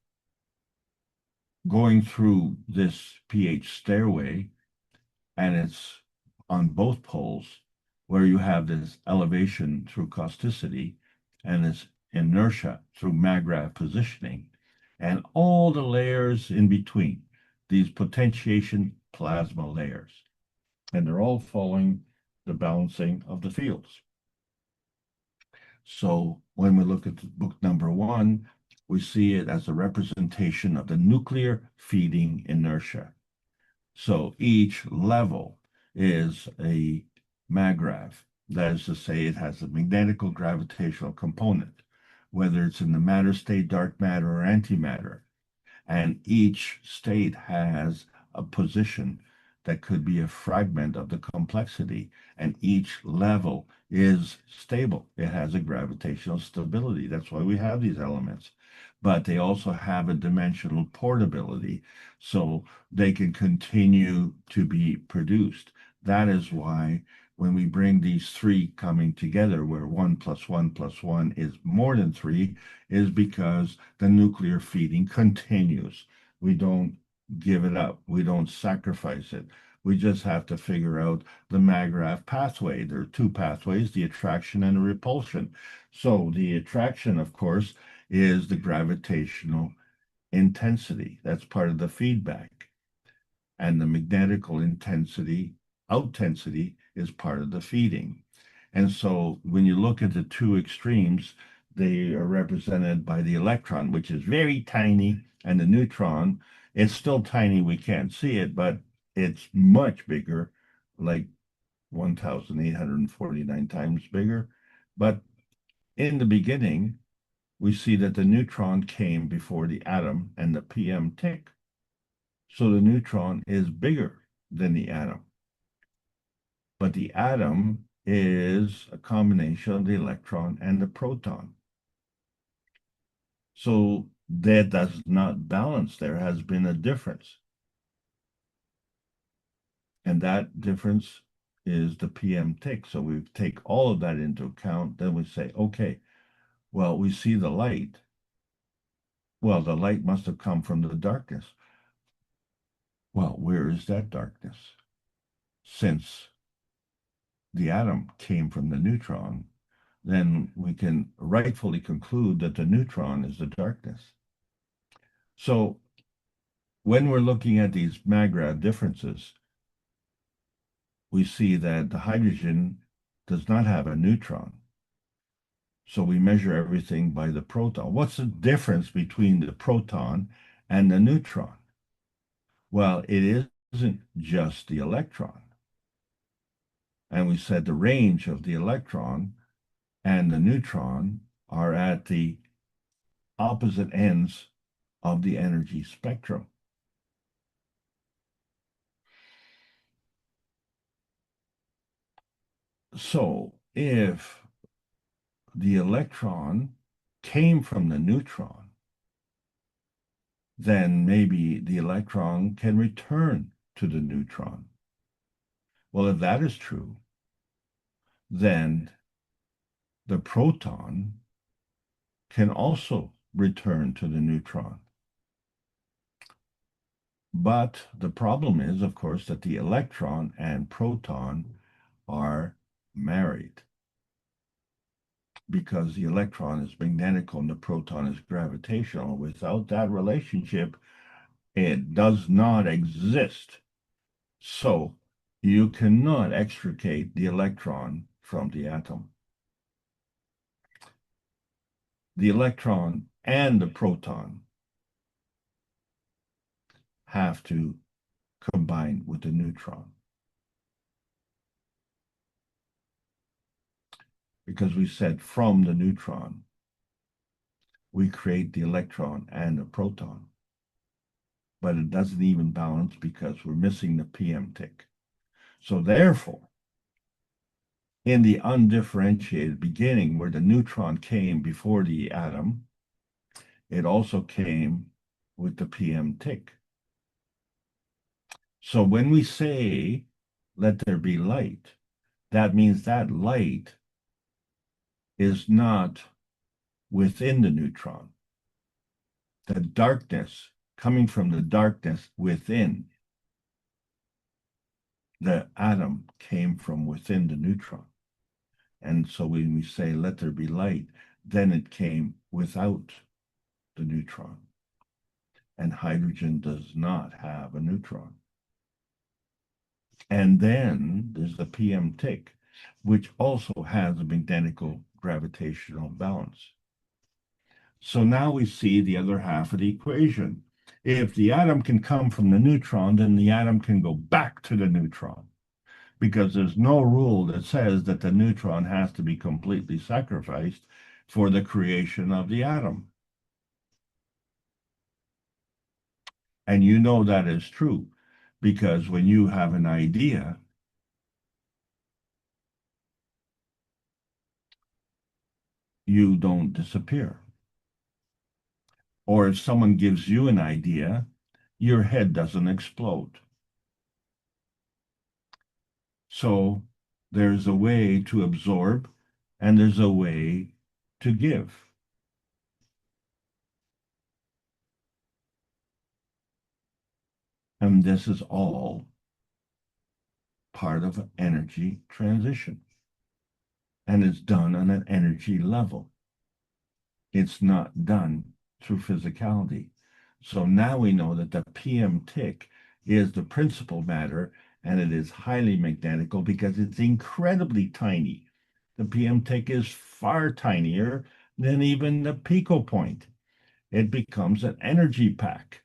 going through this pH stairway, and it's on both poles, where you have this elevation through causticity and this inertia through maggrav positioning, and all the layers in between, these potentiation plasma layers. And they're all following the balancing of the fields. So when we look at the book number one, we see it as a representation of the nuclear feeding inertia. So each level is a maggrav. That is to say, it has a magnetical gravitational component, whether it's in the matter state, dark matter, or antimatter. And each state has a position that could be a fragment of the complexity, and each level is stable. It has a gravitational stability. That's why we have these elements. But they also have a dimensional portability, so they can continue to be produced. That is why when we bring these three coming together, where 1 + 1 + 1 is more than 3, is because the nuclear feeding continues. We don't give it up. We don't sacrifice it. We just have to figure out the MAGRAPH pathway. There are two pathways, the attraction and the repulsion. So the attraction, of course, is the gravitational intensity. That's part of the feedback. And the magnetical intensity, outtensity, is part of the feeding. And so when you look at the two extremes, they are represented by the electron, which is very tiny, and the neutron, it's still tiny, we can't see it, but it's much bigger, like 1,849 times bigger. But in the beginning, we see that the neutron came before the atom and the PM tick. So the neutron is bigger than the atom. But the atom is a combination of the electron and the proton. So that does not balance. There has been a difference. And that difference is the PM tick. So we take all of that into account. Then we say, okay, well, we see the light. Well, the light must have come from the darkness. Well, where is that darkness? Since the atom came from the neutron, then we can rightfully conclude that the neutron is the darkness. So when we're looking at these MAGRAPH differences, we see that the hydrogen does not have a neutron. So we measure everything by the proton. What's the difference between the proton and the neutron? Well, it isn't just the electron. And we said the range of the electron and the neutron are at the opposite ends of the energy spectrum. So if the electron came from the neutron, then maybe the electron can return to the neutron. Well, if that is true, then the proton can also return to the neutron. But the problem is, of course, that the electron and proton are married, because the electron is magnetical and the proton is gravitational. Without that relationship, it does not exist. So you cannot extricate the electron from the atom. The electron and the proton have to combine with the neutron. Because we said from the neutron, we create the electron and the proton. But it doesn't even balance because we're missing the PM tick. So therefore, in the undifferentiated beginning where the neutron came before the atom, it also came with the PM tick. So when we say, let there be light, that means that light is not within the neutron. The darkness coming from the darkness within the atom came from within the neutron. And so when we say, let there be light, then it came without the neutron. And hydrogen does not have a neutron. And then there's the PM tick, which also has a magnetical gravitational balance. So now we see the other half of the equation. If the atom can come from the neutron, then the atom can go back to the neutron, because there's no rule that says that the neutron has to be completely sacrificed for the creation of the atom. And you know that is true, because when you have an idea, you don't disappear. Or if someone gives you an idea, your head doesn't explode. So there's a way to absorb and there's a way to give. And this is all part of energy transition. And it's done on an energy level. It's not done through physicality. So now we know that the PM tick is the principal matter, and it is highly magnetical because it's incredibly tiny. The PM tick is far tinier than even the Pico point. It becomes an energy pack.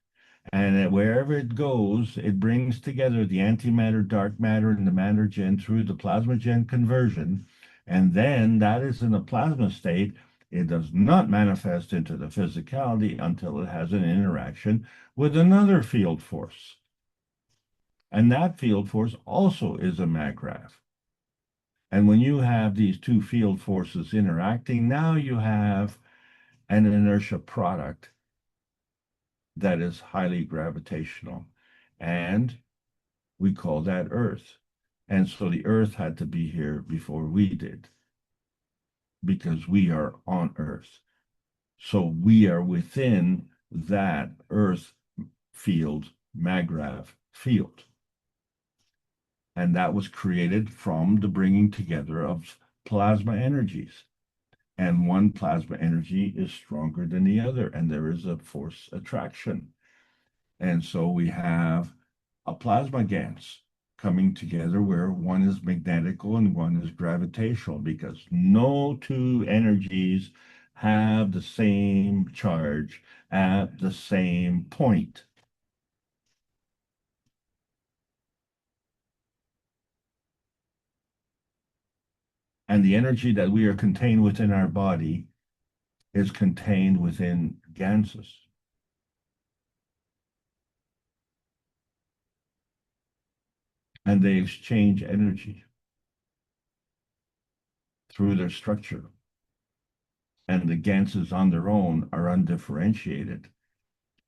And wherever it goes, it brings together the antimatter, dark matter, and the matter gen through the plasma gen conversion. And then that is in a plasma state. It does not manifest into the physicality until it has an interaction with another field force. And that field force also is a maggrav. And when you have these two field forces interacting, now you have an inertia product that is highly gravitational. And we call that Earth. And so the Earth had to be here before we did, because we are on Earth. So we are within that Earth field, maggrav field. And that was created from the bringing together of plasma energies. And one plasma energy is stronger than the other, and there is a force attraction. And so we have a plasma GANs coming together where one is magnetical and one is gravitational, because no two energies have the same charge at the same point. And the energy that we are contained within our body is contained within ganses. And they exchange energy through their structure. And the ganses on their own are undifferentiated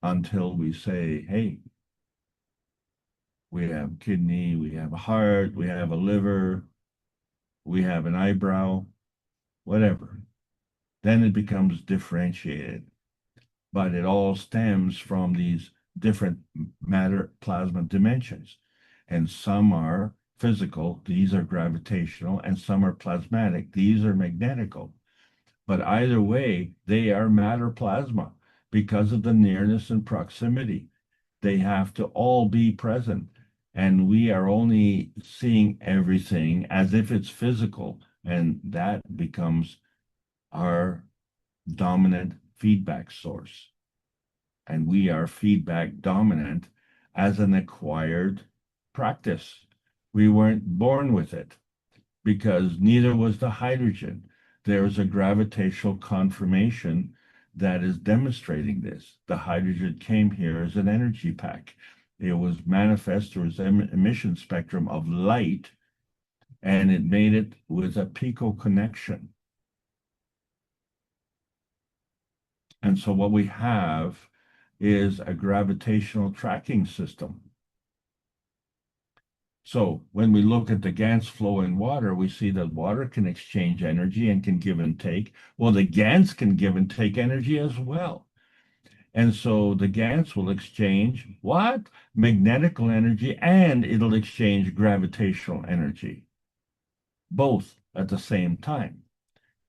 until we say, hey, we have kidney, we have a heart, we have a liver, we have an eyebrow, whatever. Then it becomes differentiated. But it all stems from these different matter plasma dimensions. And some are physical, these are gravitational, and some are plasmatic, these are magnetical. But either way, they are matter plasma because of the nearness and proximity. They have to all be present. And we are only seeing everything as if it's physical. And that becomes our dominant feedback source. And we are feedback dominant as an acquired practice. We weren't born with it because neither was the hydrogen. There is a gravitational confirmation that is demonstrating this. The hydrogen came here as an energy pack. It was manifest through its emission spectrum of light, and it made it with a Pico connection. And so what we have is a gravitational tracking system. So when we look at the GANs flow in water, we see that water can exchange energy and can give and take. Well, the GANs can give and take energy as well. And so the GANs will exchange what? Magnetical energy, and it'll exchange gravitational energy, both at the same time,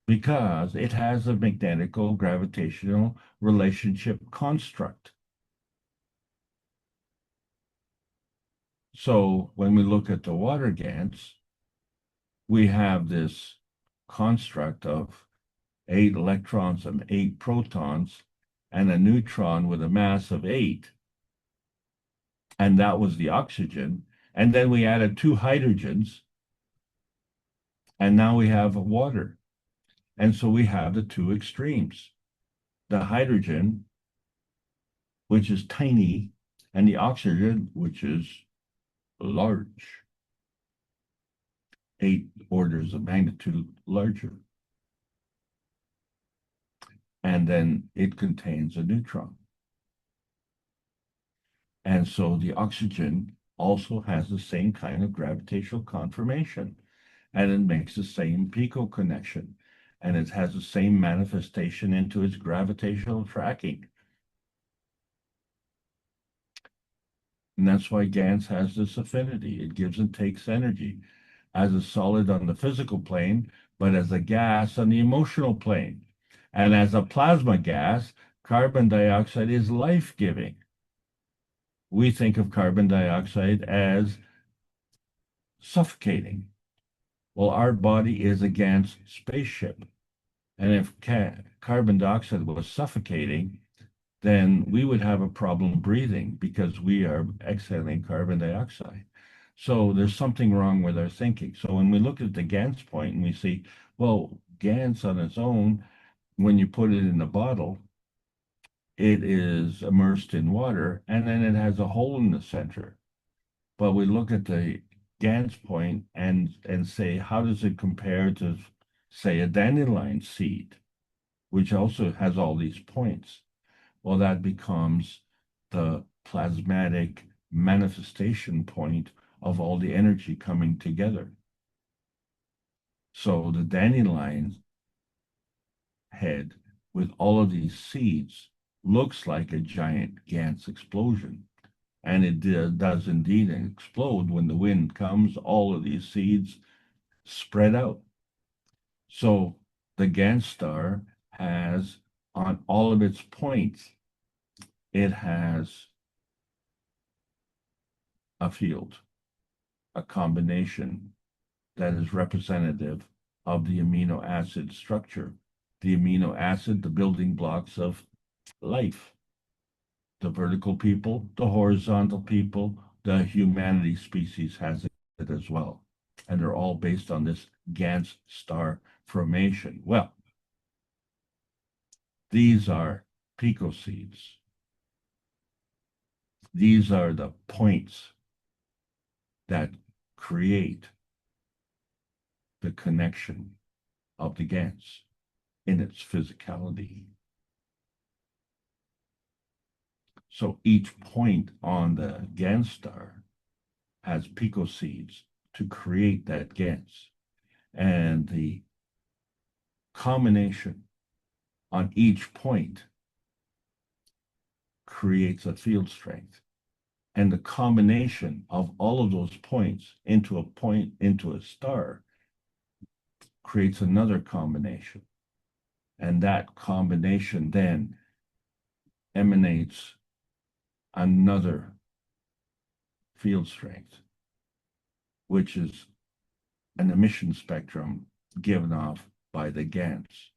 because it has a magnetical gravitational relationship construct. So when we look at the water GANs, we have this construct of 8 electrons and 8 protons and a neutron with a mass of 8. And that was the oxygen. And then we added 2 hydrogens. And now we have water. And so we have the 2 extremes. The hydrogen, which is tiny, and the oxygen, which is large. 8 orders of magnitude larger. And then it contains a neutron. And so the oxygen also has the same kind of gravitational confirmation, and it makes the same Pico connection, and it has the same manifestation into its gravitational tracking. And that's why GANS has this affinity. It gives and takes energy as a solid on the physical plane, but as a gas on the emotional plane. And as a plasma gas, carbon dioxide is life-giving. We think of carbon dioxide as suffocating. Well, our body is a GANS spaceship. And if carbon dioxide was suffocating, then we would have a problem breathing because we are exhaling carbon dioxide. So there's something wrong with our thinking. So when we look at the GANS point and we see, well, GANS on its own, when you put it in a bottle, it is immersed in water and then it has a hole in the center. But we look at the GANS point and say, how does it compare to, say, a dandelion seed, which also has all these points? Well, that becomes the plasmatic manifestation point of all the energy coming together. So the dandelion head with all of these seeds looks like a giant GANS explosion. And it does indeed explode when the wind comes. All of these seeds spread out. So the GANS star has, on all of its points, it has a field, a combination that is representative of the amino acid structure. The amino acid, the building blocks of life. The vertical people, the horizontal people, the humanity species has it as well. And they're all based on this GANS star formation. Well, these are Pico seeds. These are the points that create the connection of the GANS in its physicality. So each point on the GANS star has Pico seeds to create that GANS. And the combination on each point creates a field strength. And the combination of all of those points into a star creates another combination. And that combination then emanates another field strength, which is an emission spectrum given off by the GANS.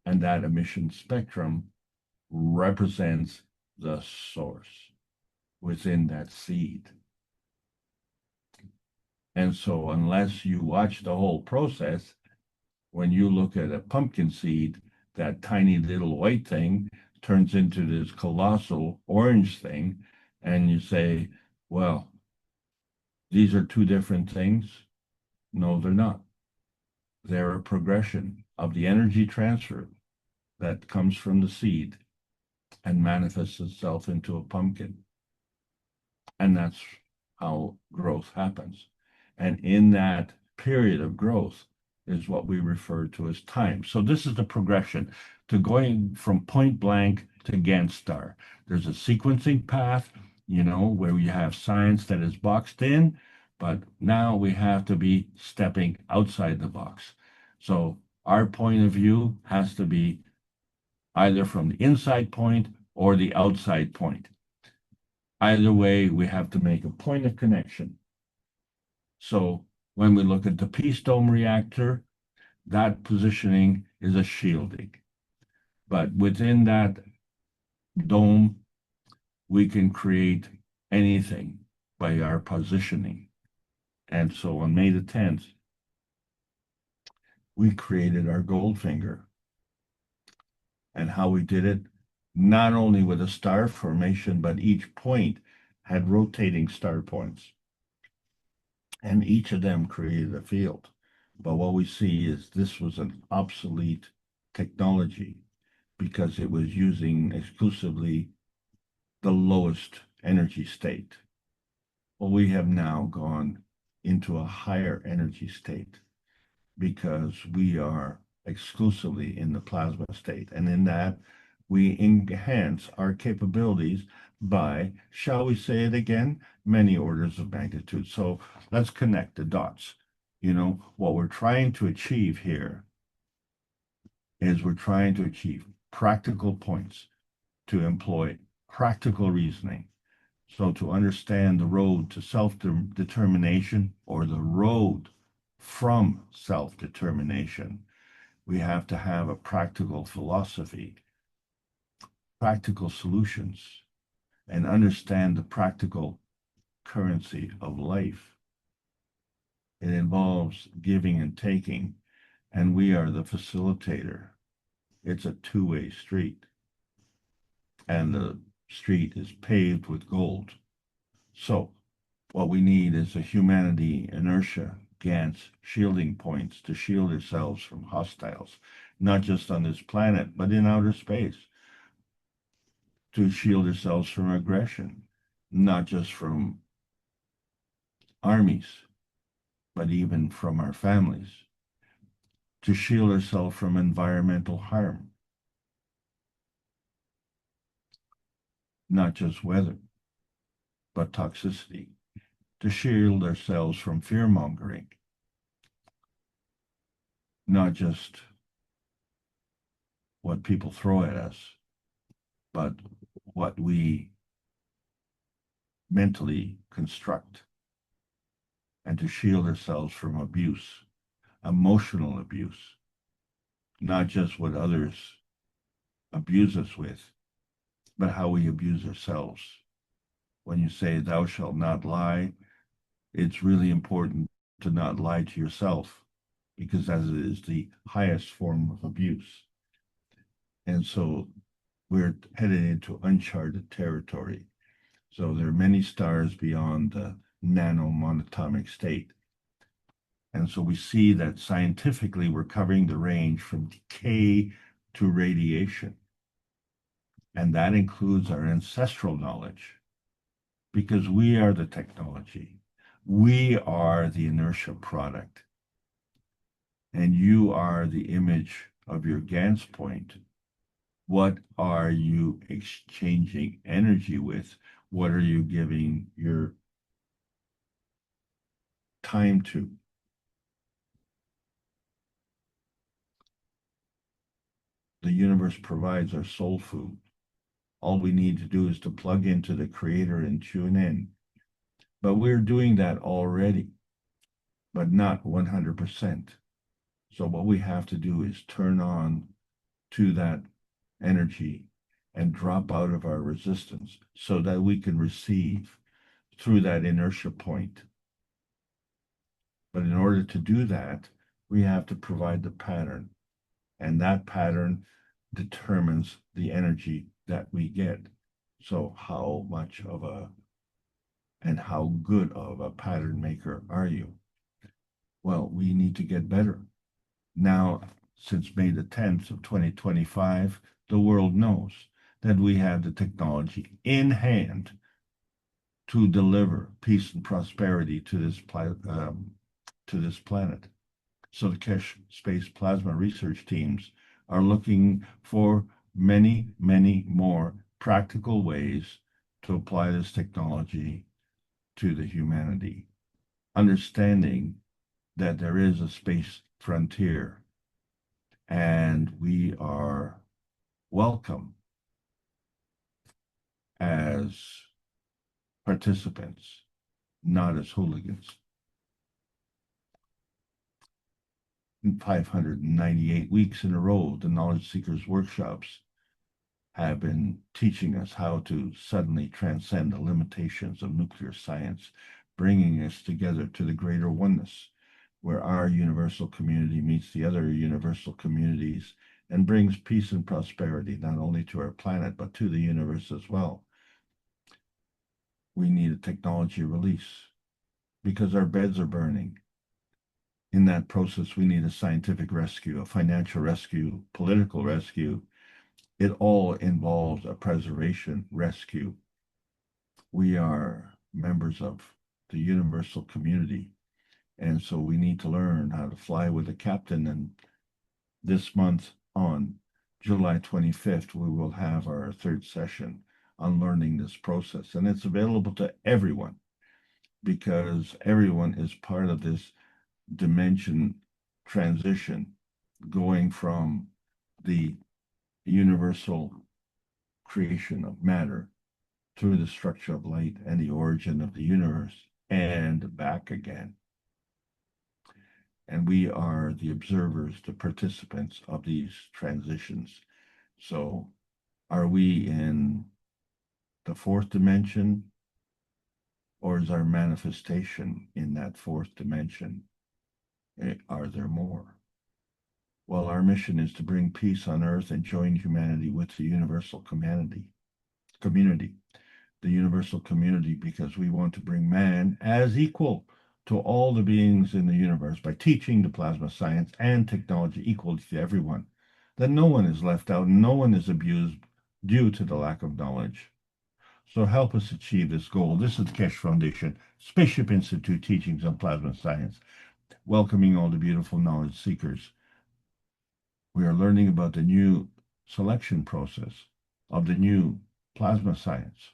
And that emission spectrum represents the source within that seed. And so unless you watch the whole process, when you look at a pumpkin seed, that tiny little white thing turns into this colossal orange thing, and you say, well, these are two different things. No, they're not. They're a progression of the energy transfer that comes from the seed and manifests itself into a pumpkin. And that's how growth happens. And in that period of growth is what we refer to as time. So this is the progression to going from point blank to GANS star. There's a sequencing path, where we have science that is boxed in, but now we have to be stepping outside the box. So our point of view has to be either from the inside point or the outside point. Either way, we have to make a point of connection. So when we look at the Peace Dome reactor, that positioning is a shielding. But within that dome, we can create anything by our positioning. And so on May the 10th, we created our Goldfinger. And how we did it, not only with a star formation, but each point had rotating star points. And each of them created a field. But what we see is this was an obsolete technology because it was using exclusively the lowest energy state. Well, we have now gone into a higher energy state because we are exclusively in the plasma state. And in that, we enhance our capabilities by, shall we say it again, many orders of magnitude. So let's connect the dots. You know, what we're trying to achieve here is we're trying to achieve practical points, to employ practical reasoning. So to understand the road to self-determination, or the road from self-determination, we have to have a practical philosophy, practical solutions, and understand the practical currency of life. It involves giving and taking, and we are the facilitator. It's a two-way street, and the street is paved with gold. So what we need is a humanity inertia, GANTS, shielding points to shield ourselves from hostiles, not just on this planet, but in outer space, to shield ourselves from aggression, not just from armies, but even from our families, to shield ourselves from environmental harm, not just weather, but toxicity, to shield ourselves from fear-mongering, not just what people throw at us, but what we mentally construct, and to shield ourselves from abuse, emotional abuse, not just what others abuse us with, but how we abuse ourselves. When you say, thou shalt not lie, it's really important to not lie to yourself, because that is the highest form of abuse. And so we're headed into uncharted territory. So there are many stars beyond the nano-monatomic state. And so we see that scientifically we're covering the range from decay to radiation. And that includes our ancestral knowledge, because we are the technology. We are the inertia product. And you are the image of your GANTS point. What are you exchanging energy with? What are you giving your time to? The universe provides our soul food. All we need to do is to plug into the creator and tune in. But we're doing that already, but not 100%. So what we have to do is turn on to that energy and drop out of our resistance so that we can receive through that inertia point. But in order to do that, we have to provide the pattern, and that pattern determines the energy that we get. So how much of a and how good of a pattern maker are you? Well, we need to get better. Now, since May the 10th of 2025, the world knows that we have the technology in hand to deliver peace and prosperity to this planet. So the Kesh Space Plasma research teams are looking for many, many more practical ways to apply this technology to the humanity, understanding that there is a space frontier, and we are welcome as participants, not as hooligans. In 598 weeks in a row, the Knowledge Seekers workshops have been teaching us how to suddenly transcend the limitations of nuclear science, bringing us together to the greater oneness, where our universal community meets the other universal communities and brings peace and prosperity, not only to our planet, but to the universe as well. We need a technology release because our beds are burning. In that process, we need a scientific rescue, a financial rescue, political rescue. It all involves a preservation rescue. We are members of the universal community, and so we need to learn how to fly with a captain. And this month on, July 25th, we will have our third session on learning this process. And it's available to everyone because everyone is part of this dimension transition going from the universal creation of matter through the structure of light and the origin of the universe and back again. And we are the observers, the participants of these transitions. So are we in the fourth dimension, or is our manifestation in that fourth dimension? Are there more? Well, our mission is to bring peace on earth and join humanity with the universal community, the universal community, because we want to bring man as equal to all the beings in the universe by teaching the plasma science and technology equally to everyone, that no one is left out and no one is abused due to the lack of knowledge. So help us achieve this goal. This is the Keshe Foundation, Spaceship Institute Teachings on Plasma Science, welcoming all the beautiful knowledge seekers. We are learning about the new selection process of the new plasma science.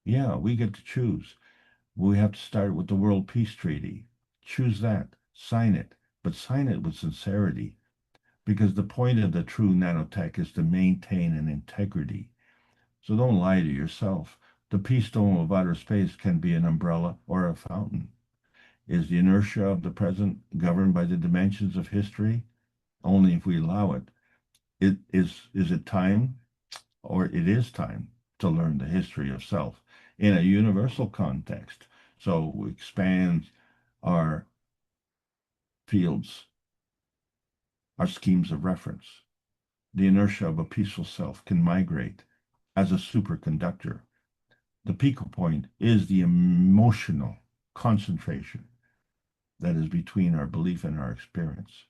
Yeah, we get to choose. We have to start with the World Peace Treaty. Choose that, sign it, but sign it with sincerity, because the point of the true nanotech is to maintain an integrity. So don't lie to yourself. The peace dome of outer space can be an umbrella or a fountain. Is the inertia of the present governed by the dimensions of history? Only if we allow it. Is it time, or it is time to learn the history of self in a universal context? So we expand our fields, our schemes of reference. The inertia of a peaceful self can migrate as a superconductor. The Pico point is the emotional concentration that is between our belief and our experience.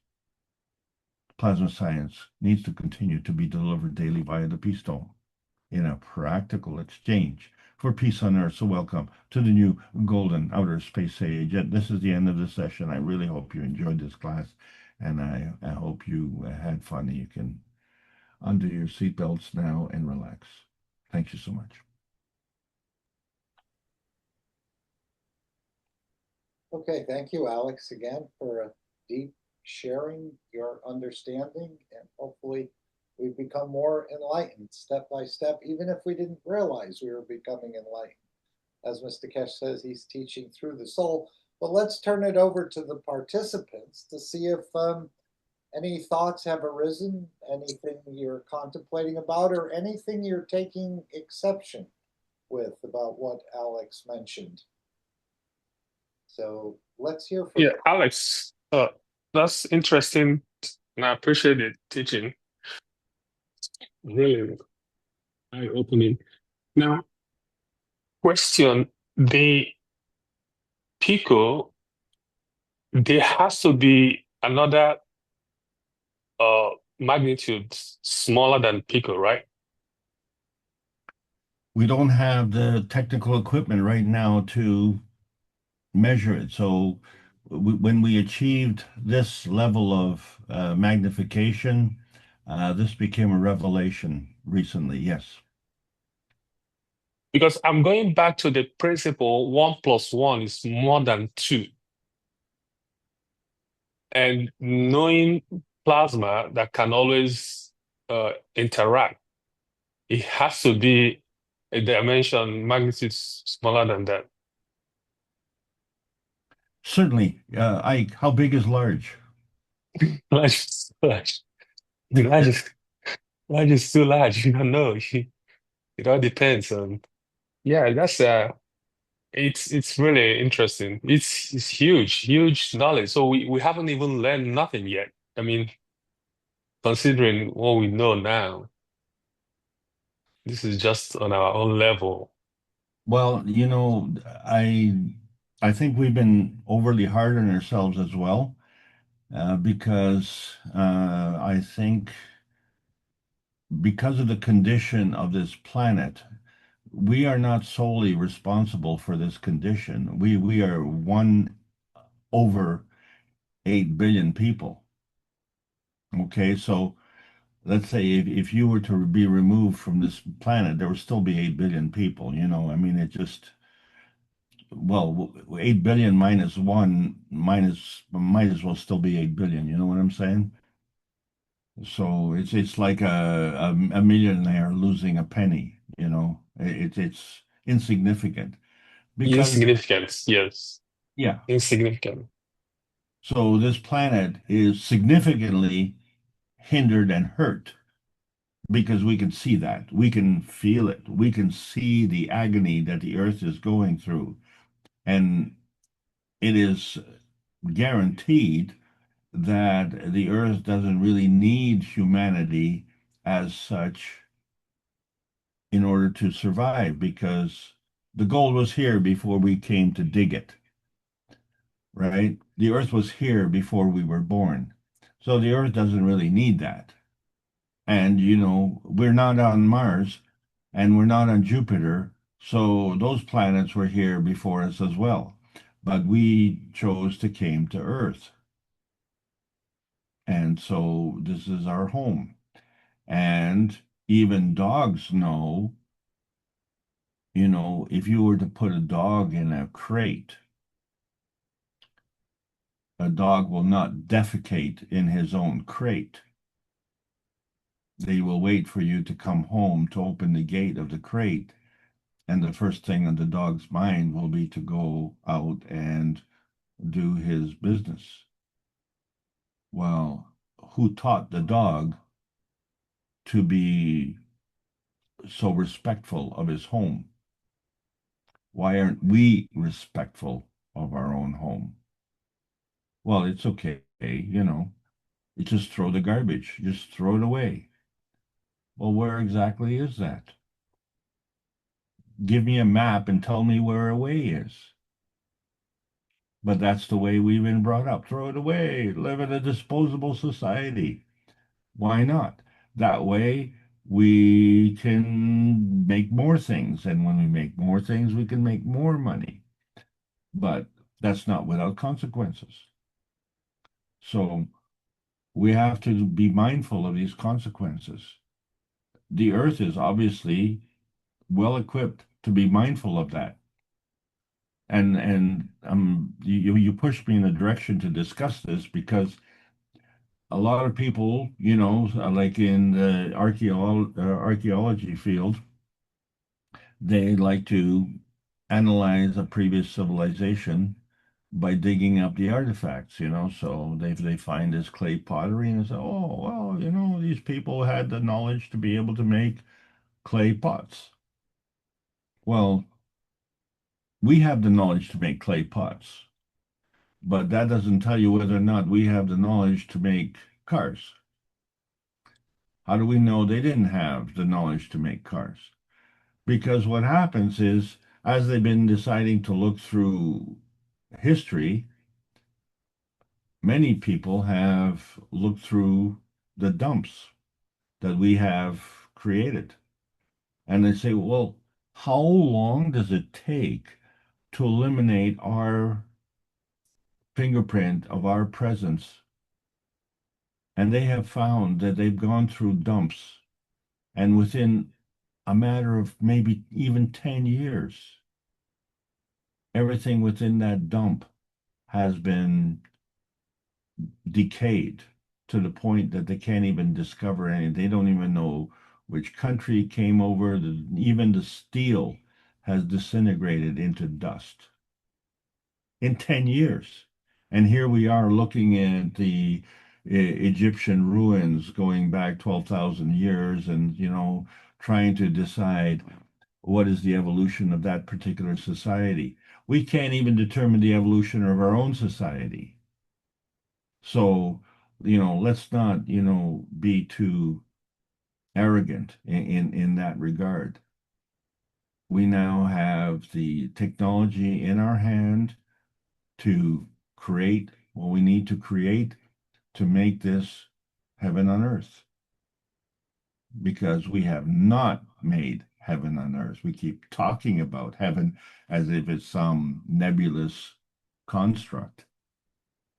Plasma science needs to continue to be delivered daily via the Peace Dome in a practical exchange for peace on earth. So welcome to the new golden outer space age. And this is the end of the session. I really hope you enjoyed this class, and I hope you had fun. You can undo your seatbelts now and relax. Thank you so much. Okay, thank you, Alex, again for a deep sharing your understanding, and hopefully we've become more enlightened step by step, even if we didn't realize we were becoming enlightened. As Mr. Keshe says, he's teaching through the soul. But let's turn it over to the participants to see if any thoughts have arisen, anything you're contemplating about, or anything you're taking exception with about what Alex mentioned. So let's hear from Yeah, Alex, that's interesting, and I appreciate the teaching. Really eye-opening. Now, question, the Pico, there has to be another magnitude smaller than Pico, right? We don't have the technical equipment right now to measure it. So when we achieved this level of magnification, this became a revelation recently. Yes. Because I'm going back to the principle 1 + 1 is more than 2. And knowing plasma that can always interact, it has to be a dimension magnitude smaller than that. Certainly. Ike, how big is large? Large is too large. Large is too large. You don't know. It all depends on. Yeah, that's it's really interesting. It's huge knowledge. So we haven't even learned nothing yet. I mean, considering what we know now, this is just on our own level. Well, I think we've been overly hard on ourselves as well, because I think because of the condition of this planet, we are not solely responsible for this condition. We are 1/8 billion people. Okay, so let's say if you were to be removed from this planet, there would still be 8 billion people, you know. I mean, it just, well, 8 billion minus one minus might as well still be 8 billion, you know what I'm saying? So it's like a millionaire losing a penny, you know. It's insignificant because Insignificant, yes. yeah. Insignificant. So this planet is significantly hindered and hurt because we can see that. We can feel it. We can see the agony that the earth is going through. And it is guaranteed that the earth doesn't really need humanity as such in order to survive because the gold was here before we came to dig it, right? The earth was here before we were born. So the earth doesn't really need that. And, you know, we're not on Mars and we're not on Jupiter. So those planets were here before us as well. But we chose to came to Earth. And so this is our home. And even dogs know, you know, if you were to put a dog in a crate, a dog will not defecate in his own crate. They will wait for you to come home to open the gate of the crate. And the first thing on the dog's mind will be to go out and do his business. Well, who taught the dog to be so respectful of his home? Why aren't we respectful of our own home? Well, it's okay, you know, you just throw the garbage, just throw it away. Well, where exactly is that? Give me a map and tell me where away is. But that's the way we've been brought up. Throw it away, live in a disposable society. Why not? That way we can make more things. And when we make more things, we can make more money. But that's not without consequences. So we have to be mindful of these consequences. The earth is obviously well equipped to be mindful of that. And you pushed me in a direction to discuss this because a lot of people, you know, like in the archaeology field, they like to analyze a previous civilization by digging up the artifacts, you know. So they find this clay pottery and say, oh, well, you know, these people had the knowledge to be able to make clay pots. Well, we have the knowledge to make clay pots, but that doesn't tell you whether or not we have the knowledge to make cars. How do we know they didn't have the knowledge to make cars? Because what happens is, as they've been deciding to look through history, many people have looked through the dumps that we have created. And they say, well, how long does it take to eliminate our fingerprint of our presence? And they have found that they've gone through dumps, and within a matter of maybe even 10 years, everything within that dump has been decayed to the point that they can't even discover any. They don't even know which country came over. Even the steel has disintegrated into dust in 10 years. And here we are looking at the Egyptian ruins going back 12,000 years and, you know, trying to decide what is the evolution of that particular society. We can't even determine the evolution of our own society. So, you know, let's not, you know, be too arrogant in that regard. We now have the technology in our hand to create what we need to create to make this heaven on earth, because we have not made heaven on earth. We keep talking about heaven as if it's some nebulous construct.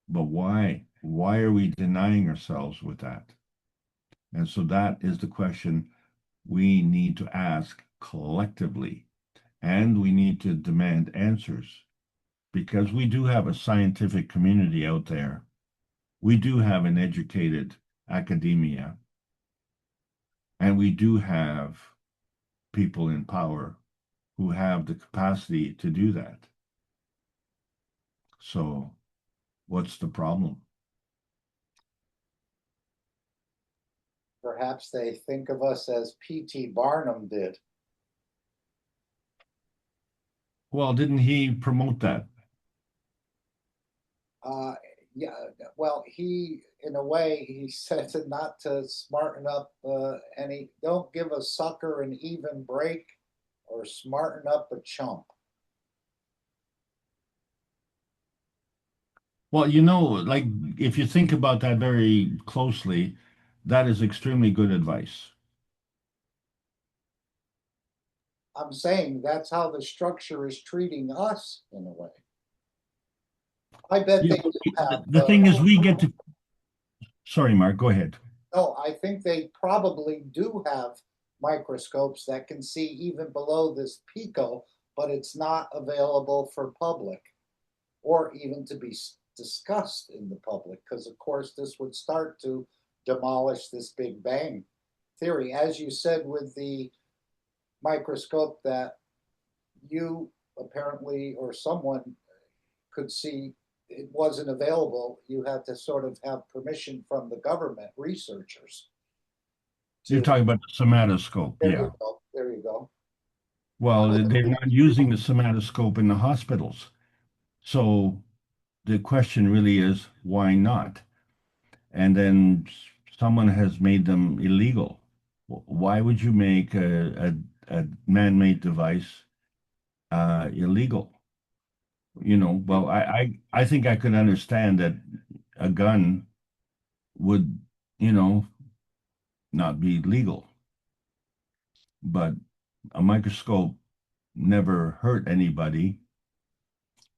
But why? Why are we denying ourselves with that? And so that is the question we need to ask collectively, and we need to demand answers because we do have a scientific community out there. We do have an educated academia, and we do have people in power who have the capacity to do that. So, what's the problem? Perhaps they think of us as P.T. Barnum did. Well, didn't he promote that? Yeah, well, he, in a way, he said not to smarten up any, don't give a sucker an even break or smarten up a chump. Well, like if you think about that very closely, that is extremely good advice. I'm saying that's how the structure is treating us in a way. I bet Yeah, they do have. the thing is, we get to. Sorry, Mark, go ahead. No, I think they probably do have microscopes that can see even below this Pico, but it's not available for public or even to be discussed in the public, because of course this would start to demolish this Big Bang theory. As you said with the microscope that you apparently or someone could see, it wasn't available. You had to sort of have permission from the government researchers. You're talking about the somatoscope, There yeah. you go. There you go. Well, they're not using the somatoscope in the hospitals. So the question really is, why not? And then someone has made them illegal. Why would you make a man-made device illegal? Well, I think I could understand that a gun would, not be legal, but a microscope never hurt anybody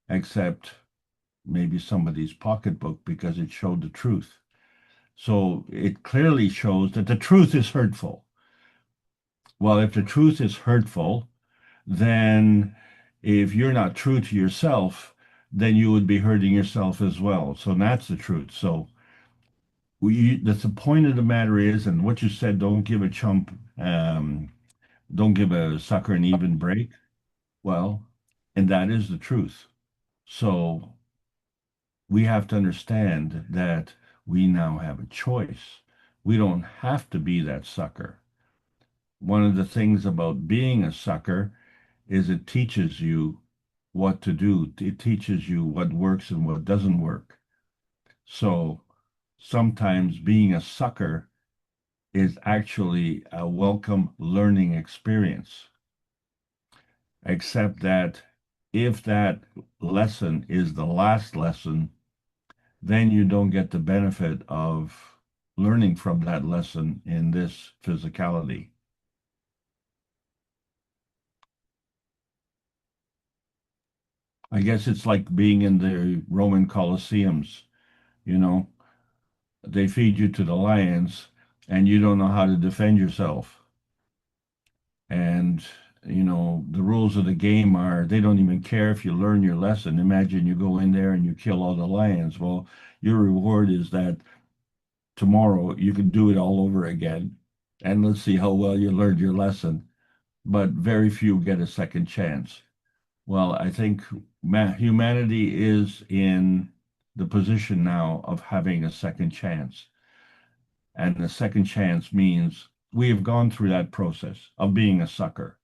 except maybe somebody's pocketbook because it showed the truth. So it clearly shows that the truth is hurtful. Well, if the truth is hurtful, then if you're not true to yourself, then you would be hurting yourself as well. So that's the truth. So that's the point of the matter is, and what you said, don't give a chump, don't give a sucker an even break. Well, and that is the truth. So we have to understand that we now have a choice. We don't have to be that sucker. One of the things about being a sucker is it teaches you what to do. It teaches you what works and what doesn't work. So sometimes being a sucker is actually a welcome learning experience, except that if that lesson is the last lesson, then you don't get the benefit of learning from that lesson in this physicality. I guess it's like being in the Roman Colosseums, you know, they feed you to the lions and you don't know how to defend yourself. And, the rules of the game are they don't even care if you learn your lesson. Imagine you go in there and you kill all the lions. Well, your reward is that tomorrow you can do it all over again. And let's see how well you learned your lesson. But very few get a second chance. Well, I think humanity is in the position now of having a second chance. And the second chance means we have gone through that process of being a sucker.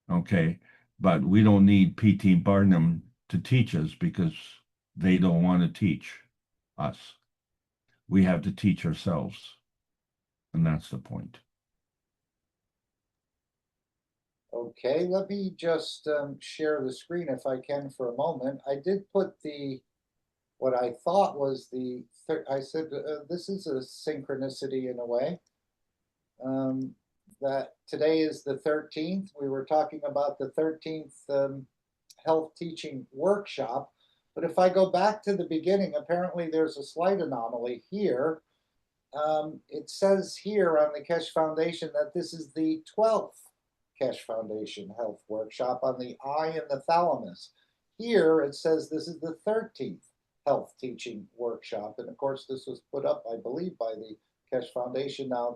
Okay. But we don't need P.T. Barnum to teach us because they don't want to teach us. We have to teach ourselves. And that's the point. Okay, let me just share the screen if I can for a moment. I did put what I thought was I said this is a synchronicity in a way. That today is the 13th. We were talking about the 13th health teaching workshop. But if I go back to the beginning, apparently there's a slight anomaly here. it says here on the Keshe Foundation that this is the 12th Keshe Foundation Health Workshop on the eye and the thalamus. Here it says this is the 13th Health Teaching Workshop. And of course, this was put up, I believe, by the Keshe Foundation. Now,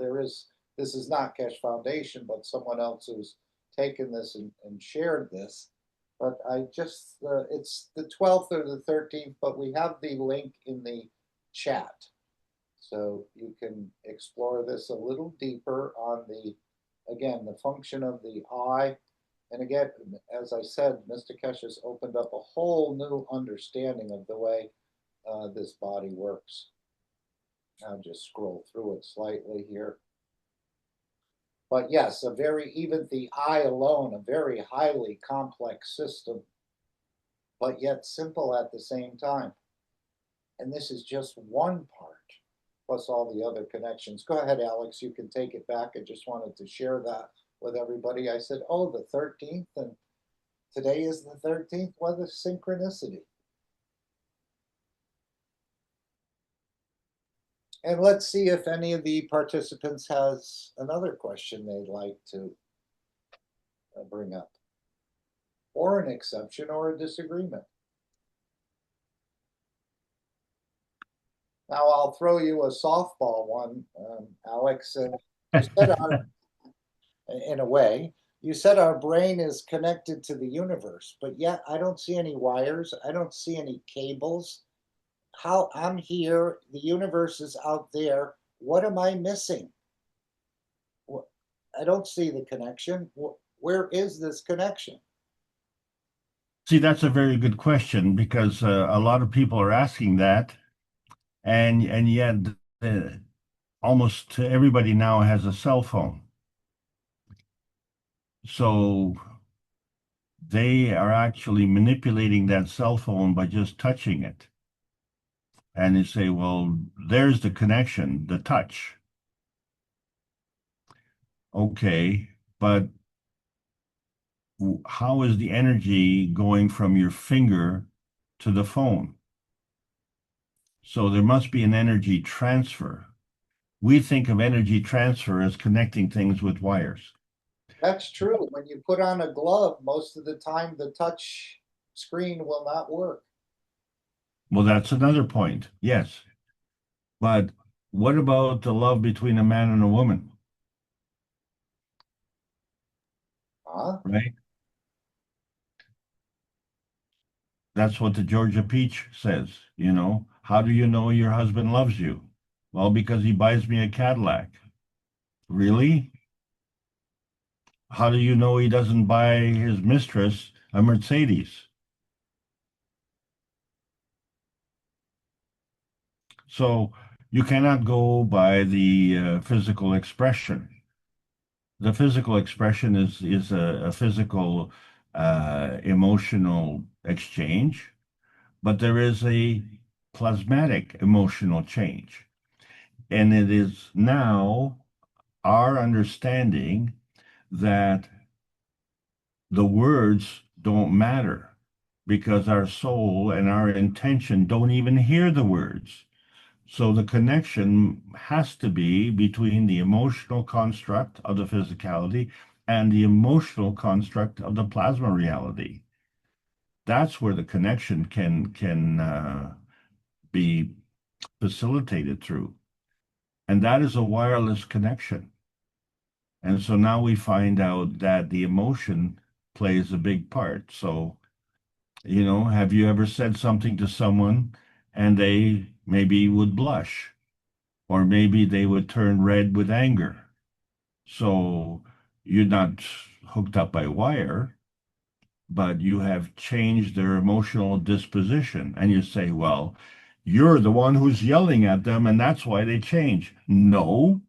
this is not Keshe Foundation, but someone else who's taken this and shared this. But it's the 12th or the 13th, but we have the link in the chat. So you can explore this a little deeper on again, the function of the eye. And again, as I said, Mr. Keshe has opened up a whole new understanding of the way this body works. I'll just scroll through it slightly here. But yes, even the eye alone, a very highly complex system, but yet simple at the same time. And this is just one part, plus all the other connections. Go ahead, Alex, you can take it back. I just wanted to share that with everybody. I said, oh, the 13th, and today is the 13th. What a synchronicity. And let's see if any of the participants has another question they'd like to bring up, or an exception or a disagreement. Now I'll throw you a softball one, Alex. And you said in a way, you said our brain is connected to the universe, but yet I don't see any wires. I don't see any cables. How I'm here, the universe is out there. What am I missing? I don't see the connection. Where is this connection? See, that's a very good question, because a lot of people are asking that, and yet almost everybody now has a cell phone. So they are actually manipulating that cell phone by just touching it. And they say, well, there's the connection, the touch. Okay, but how is the energy going from your finger to the phone? So there must be an energy transfer. We think of energy transfer as connecting things with wires. That's true. When you put on a glove, most of the time the touch screen will not work. Well, that's another point. Yes. But what about the love between a man and a woman? Right? That's what the Georgia Peach says, you know. How do you know your husband loves you? Well, because he buys me a Cadillac. Really? How do you know he doesn't buy his mistress a Mercedes? So you cannot go by the physical expression. The physical expression is a physical emotional exchange, but there is a plasmatic emotional change. And it is now our understanding that the words don't matter, because our soul and our intention don't even hear the words. So the connection has to be between the emotional construct of the physicality and the emotional construct of the plasma reality. That's where the connection can be facilitated through. And that is a wireless connection. And so now we find out that the emotion plays a big part. So, you know, have you ever said something to someone and they maybe would blush, or maybe they would turn red with anger? So you're not hooked up by wire, but you have changed their emotional disposition. And you say, well, you're the one who's yelling at them, and that's why they change. No,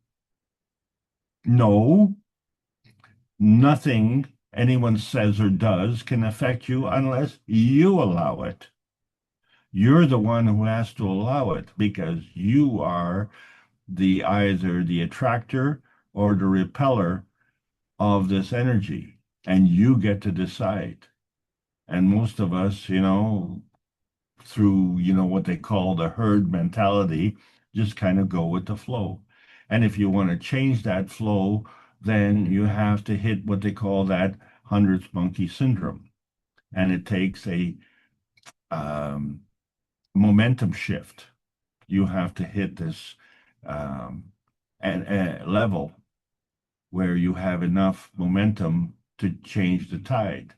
nothing anyone says or does can affect you unless you allow it. You're the one who has to allow it, because you are either the attractor or the repeller of this energy, and you get to decide. And most of us, you know, through, you know, what they call the herd mentality, just kind of go with the flow. And if you want to change that flow, then you have to hit what they call that hundredth monkey syndrome. And it takes a momentum shift. You have to hit this level where you have enough momentum to change the tide.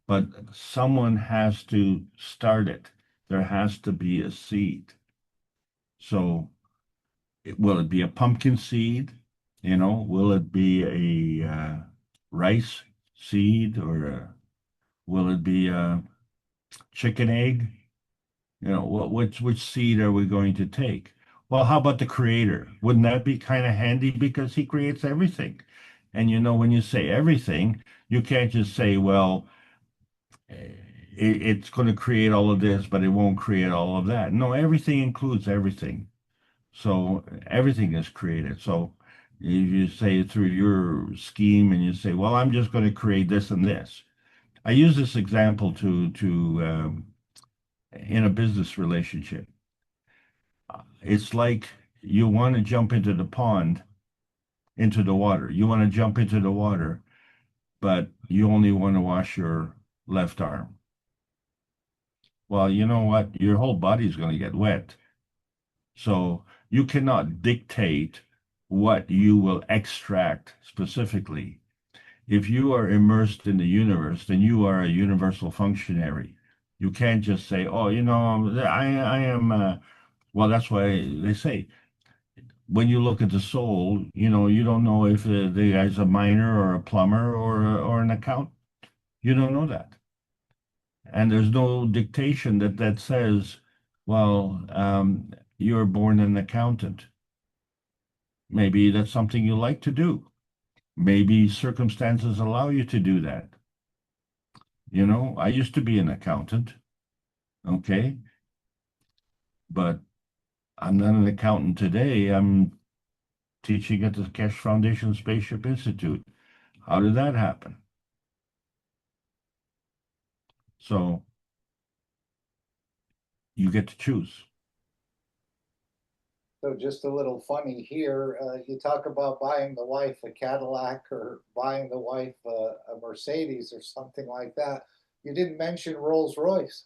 But someone has to start it. There has to be a seed. So will it be a pumpkin seed? Will it be a rice seed, or will it be a chicken egg? Which seed are we going to take? Well, how about the creator? Wouldn't that be kind of handy, because he creates everything? And when you say everything, you can't just say, well, it's going to create all of this, but it won't create all of that. No, everything includes everything. So everything is created. So if you say through your scheme and you say, well, I'm just going to create this and this. I use this example to in a business relationship. It's like you want to jump into the pond, into the water. You want to jump into the water, but you only want to wash your left arm. Well, you know what? Your whole body is going to get wet. So you cannot dictate what you will extract specifically. If you are immersed in the universe, then you are a universal functionary. You can't just say, oh, I am, well, that's why they say, when you look at the soul, you don't know if the guy's a miner or a plumber or an accountant. You don't know that. And there's no dictation that says, well, you're born an accountant. Maybe that's something you like to do. Maybe circumstances allow you to do that. I used to be an accountant, okay? But I'm not an accountant today. I'm teaching at the Keshe Foundation Spaceship Institute. How did that happen? So you get to choose. So just a little funny here, you talk about buying the wife a Cadillac or buying the wife a Mercedes or something like that. You didn't mention Rolls-Royce.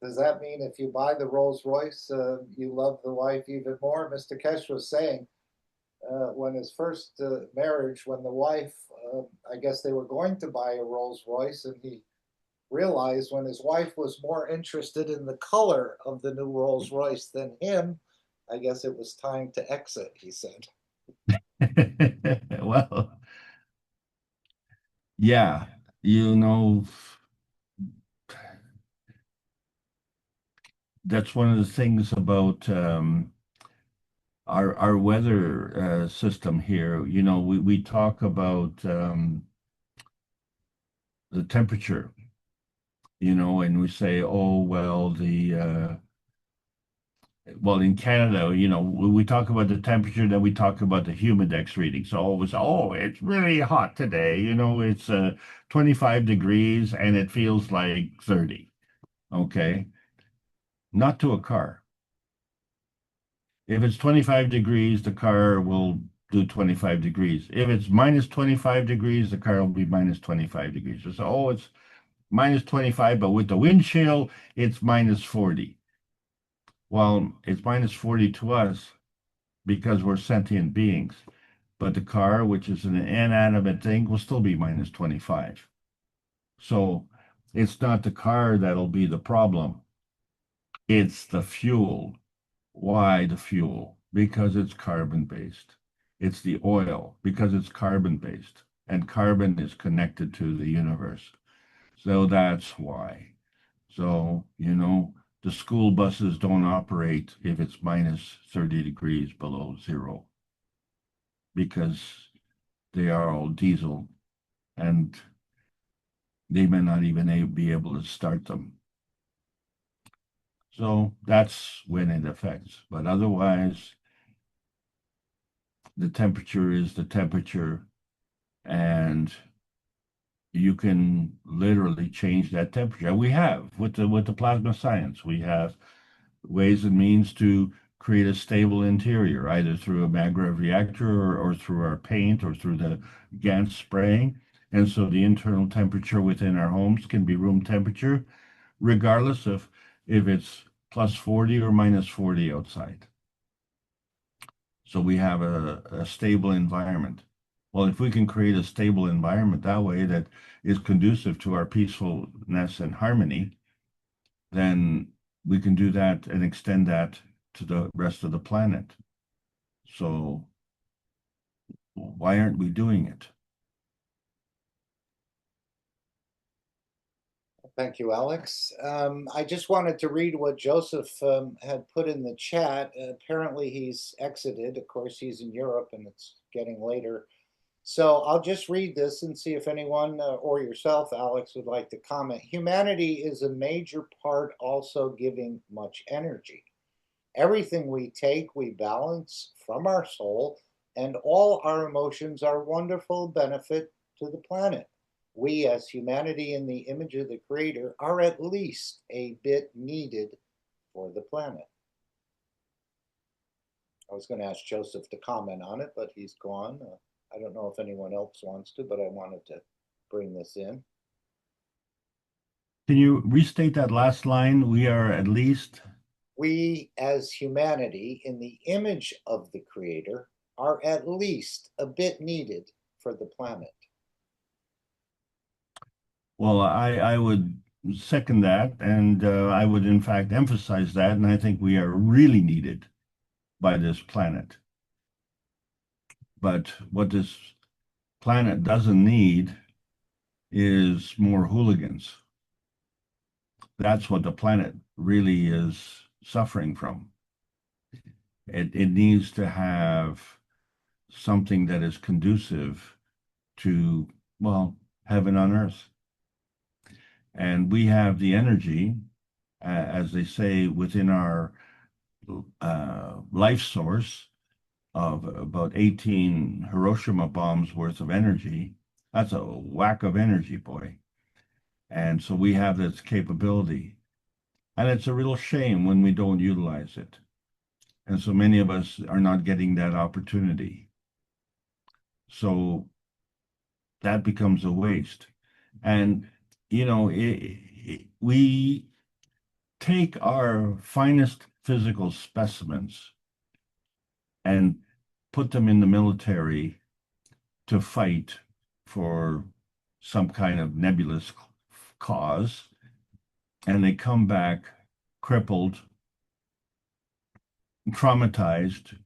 Does that mean if you buy the Rolls-Royce, you love the wife even more? Mr. Keshe was saying when his first marriage, when the wife, I guess they were going to buy a Rolls-Royce, and he realized when his wife was more interested in the color of the new Rolls-Royce than him, I guess it was time to exit, he said. Well, yeah, that's one of the things about our weather system here. We talk about the temperature, and we say, oh, well, in Canada, we talk about the temperature, then we talk about the humidex reading. So always, oh, it's really hot today. It's 25 degrees and it feels like 30. Okay. Not to a car. If it's 25 degrees, the car will do 25 degrees. If it's minus 25 degrees, the car will be minus 25 degrees. So, oh, it's minus 25, but with the wind chill, it's minus 40. Well, it's minus 40 to us because we're sentient beings. But the car, which is an inanimate thing, will still be minus 25. So it's not the car that'll be the problem. It's the fuel. Why the fuel? Because it's carbon-based. It's the oil because it's carbon-based. And carbon is connected to the universe. So that's why. So, the school buses don't operate if it's minus 30 degrees below zero, because they are all diesel and they may not even be able to start them. So that's when it affects. But otherwise, the temperature is the temperature, and you can literally change that temperature. We have with the plasma science, we have ways and means to create a stable interior, either through a maglev reactor or through our paint or through the GANS spraying. And so the internal temperature within our homes can be room temperature, regardless of if it's plus 40 or minus 40 outside. So we have a stable environment. Well, if we can create a stable environment that way that is conducive to our peacefulness and harmony, then we can do that and extend that to the rest of the planet. So why aren't we doing it? Thank you, Alex. I just wanted to read what Joseph had put in the chat. Apparently he's exited. Of course, he's in Europe and it's getting later. So I'll just read this and see if anyone or yourself, Alex, would like to comment. Humanity is a major part also giving much energy. Everything we take, we balance from our soul, and all our emotions are wonderful benefit to the planet. We, as humanity in the image of the Creator, are at least a bit needed for the planet. I was going to ask Joseph to comment on it, but he's gone. I don't know if anyone else wants to, but I wanted to bring this in. Can you restate that last line? We are at least... We, as humanity in the image of the Creator, are at least a bit needed for the planet. Well, I would second that, and I would in fact emphasize that, and I think we are really needed by this planet. But what this planet doesn't need is more hooligans. That's what the planet really is suffering from. It needs to have something that is conducive to, well, heaven on earth. And we have the energy, as they say, within our life source of about 18 Hiroshima bombs worth of energy. That's a whack of energy, boy. And so we have this capability. And it's a real shame when we don't utilize it. And so many of us are not getting that opportunity. So that becomes a waste. And you know, we take our finest physical specimens and put them in the military to fight for some kind of nebulous cause, and they come back crippled, traumatized,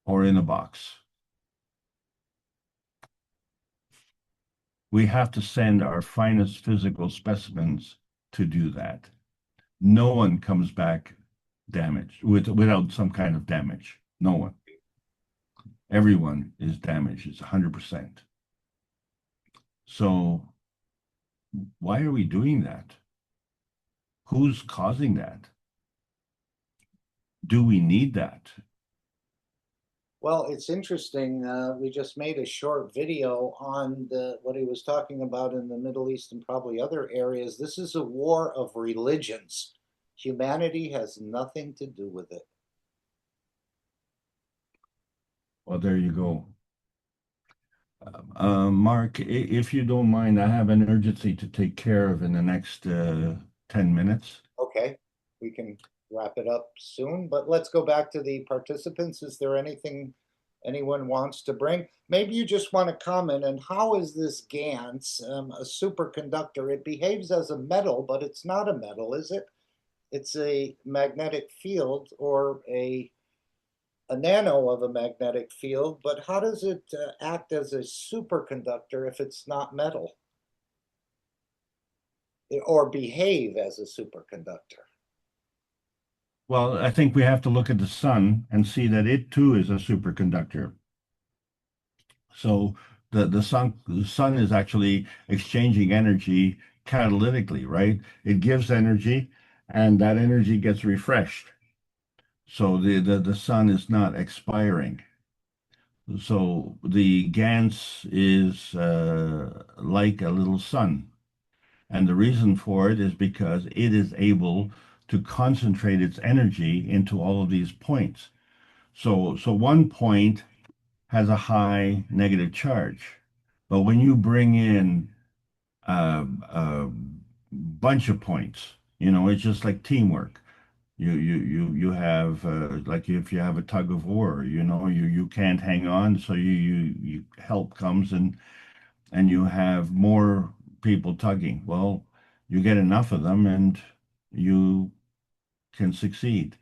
or in a box. We have to send our finest physical specimens to do that. No one comes back damaged without some kind of damage. No one. Everyone is damaged. It's 100%. So why are we doing that? Who's causing that? Do we need that? Well, it's interesting. We just made a short video on what he was talking about in the Middle East and probably other areas. This is a war of religions. Humanity has nothing to do with it. Well, there you go. Mark, if you don't mind, I have an urgency to take care of in the next 10 minutes. Okay, we can wrap it up soon, but let's go back to the participants. Is there anything anyone wants to bring? Maybe you just want to comment on how is this GANS a superconductor? It behaves as a metal, but it's not a metal, is it? It's a magnetic field or a nano of a magnetic field, but how does it act as a superconductor if it's not metal? Or behave as a superconductor? Well, I think we have to look at the sun and see that it too is a superconductor. So the sun is actually exchanging energy catalytically, right? It gives energy and that energy gets refreshed. So the sun is not expiring. So the GANS is like a little sun. And the reason for it is because it is able to concentrate its energy into all of these points. So one point has a high negative charge, but when you bring in a bunch of points, it's just like teamwork. You have like if you have a tug of war, you can't hang on, so you help comes and you have more people tugging. Well, you get enough of them and you can succeed.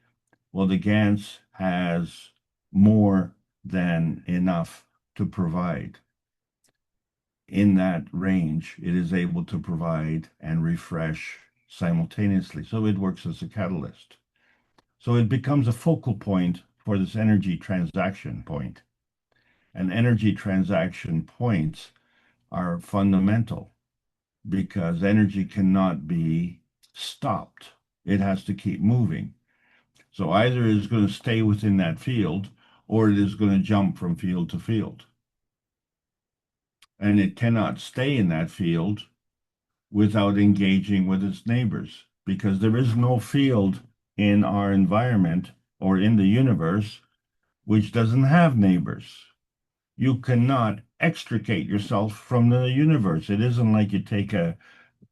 Well, the GANS has more than enough to provide. In that range, it is able to provide and refresh simultaneously. So it works as a catalyst. So it becomes a focal point for this energy transaction point. And energy transaction points are fundamental because energy cannot be stopped. It has to keep moving. So either it's going to stay within that field or it is going to jump from field to field. And it cannot stay in that field without engaging with its neighbors because there is no field in our environment or in the universe which doesn't have neighbors. You cannot extricate yourself from the universe. It isn't like you take a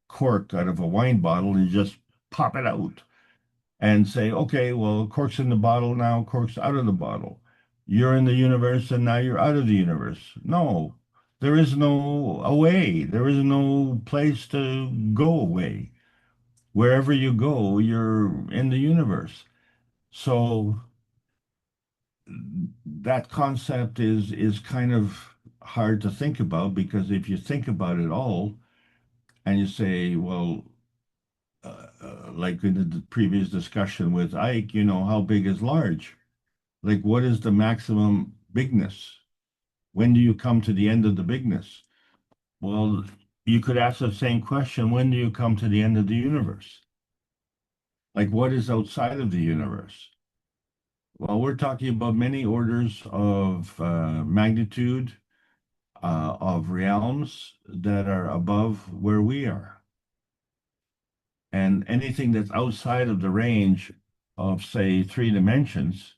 cork out of a wine bottle and just pop it out and say, okay, well, cork's in the bottle now, cork's out of the bottle. You're in the universe and now you're out of the universe. No, there is no away. There is no place to go away. Wherever you go, you're in the universe. So that concept is kind of hard to think about because if you think about it all and you say, well, like in the previous discussion with Ike, how big is large? Like, what is the maximum bigness? When do you come to the end of the bigness? Well, you could ask the same question, when do you come to the end of the universe? Like, what is outside of the universe? Well, we're talking about many orders of magnitude of realms that are above where we are. And anything that's outside of the range of, say, 3 dimensions,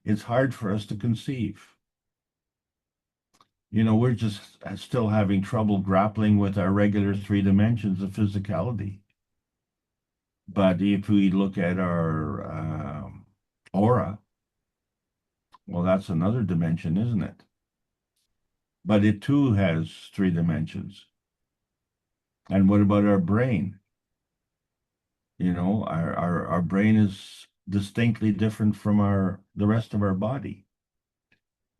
it's hard for us to conceive. We're just still having trouble grappling with our regular 3 dimensions of physicality. But if we look at our aura, well, that's another dimension, isn't it? But it too has 3 dimensions. And what about our brain? Our brain is distinctly different from the rest of our body,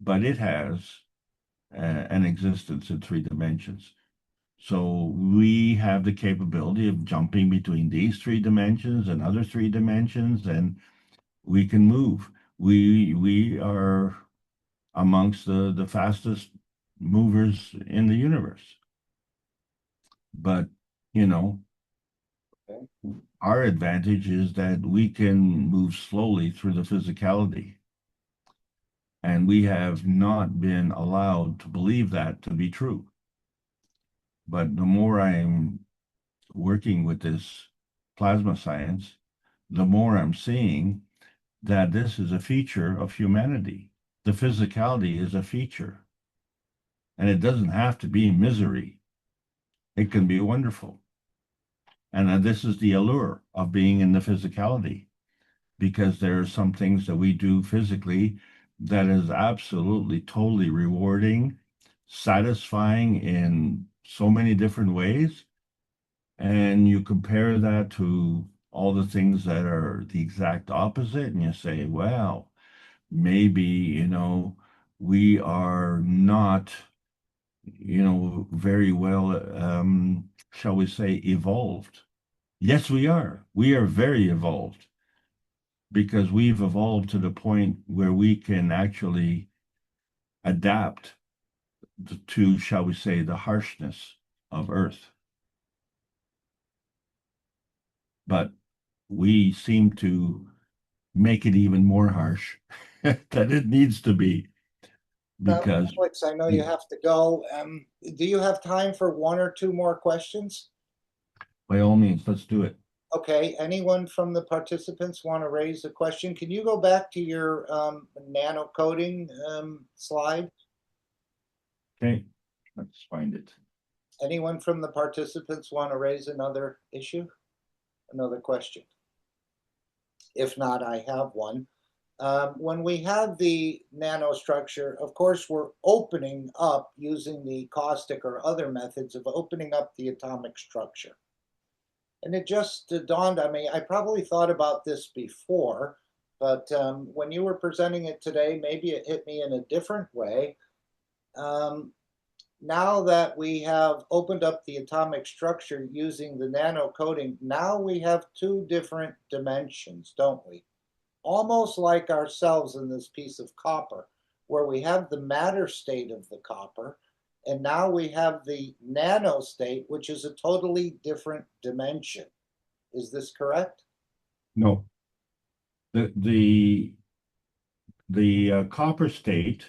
but it has an existence in 3 dimensions. So we have the capability of jumping between these 3 dimensions and other 3 dimensions, and we can move. We are amongst the fastest movers in the universe. But, Okay. our advantage is that we can move slowly through the physicality. And we have not been allowed to believe that to be true. But the more I'm working with this plasma science, the more I'm seeing that this is a feature of humanity. The physicality is a feature. And it doesn't have to be misery. It can be wonderful. And this is the allure of being in the physicality, because there are some things that we do physically that is absolutely totally rewarding, satisfying in so many different ways. And you compare that to all the things that are the exact opposite, and you say, well, maybe, we are not, very well, shall we say, evolved. Yes, we are. We are very evolved because we've evolved to the point where we can actually adapt to, shall we say, the harshness of Earth. But we seem to make it even more harsh than it needs to be because Alex, I know you have to go. Do you have time for 1 or 2 more questions? by all means, let's do it. Okay, anyone from the participants want to raise a question? Can you go back to your nano coding slide? Okay, let's find it. Anyone from the participants want to raise another issue? Another question? If not, I have one. When we have the nanostructure, of course, we're opening up using the caustic or other methods of opening up the atomic structure. And it just dawned on me, I probably thought about this before, but when you were presenting it today, maybe it hit me in a different way. Now that we have opened up the atomic structure using the nano coating, now we have two different dimensions, don't we? Almost like ourselves in this piece of copper, where we have the matter state of the copper, and now we have the nano state, which is a totally different dimension. Is this correct? No. The copper state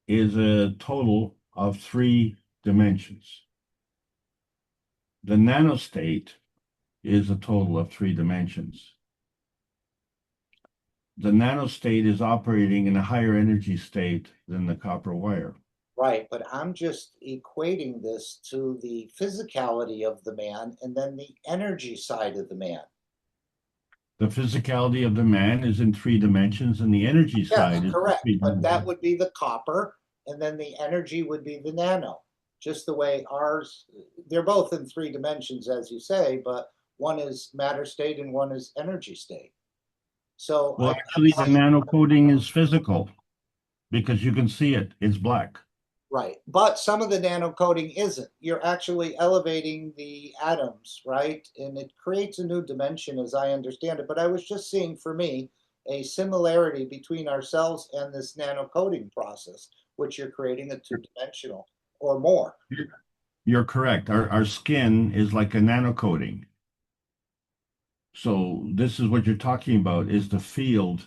is a total of 3 dimensions. The nanostate is a total of 3 dimensions. The nanostate is operating in a higher energy state than the copper wire. Right, but I'm just equating this to the physicality of the man and then the energy side of the man. The physicality of the man is in 3 dimensions, and the energy side is correct. in 3 But that dimensions. would be the copper, and then the energy would be the nano. Just the way ours, they're both in 3 dimensions, as you say, but one is matter state and one is energy state. So Well, actually, the nano coating is physical because you can see it. It's black. right, but some of the nano coating isn't. You're actually elevating the atoms, right? And it creates a new dimension, as I understand it. But I was just seeing, for me, a similarity between ourselves and this nano coating process, which you're creating a 2-dimensional or more. You're correct. Our skin is like a nano coating. So this is what you're talking about, is the field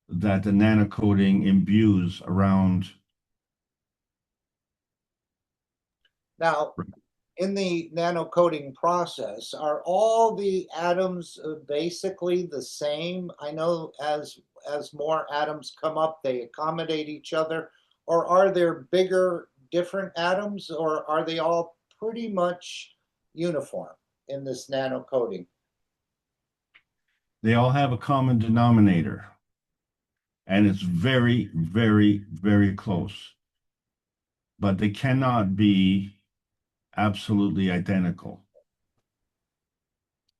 that the nano coating imbues around. Now, in the nano coating process, are all the atoms basically the same? I know as more atoms come up, they accommodate each other, or are there bigger, different atoms, or are they all pretty much uniform in this nano coating? They all have a common denominator, and it's very, very, very close. But they cannot be absolutely identical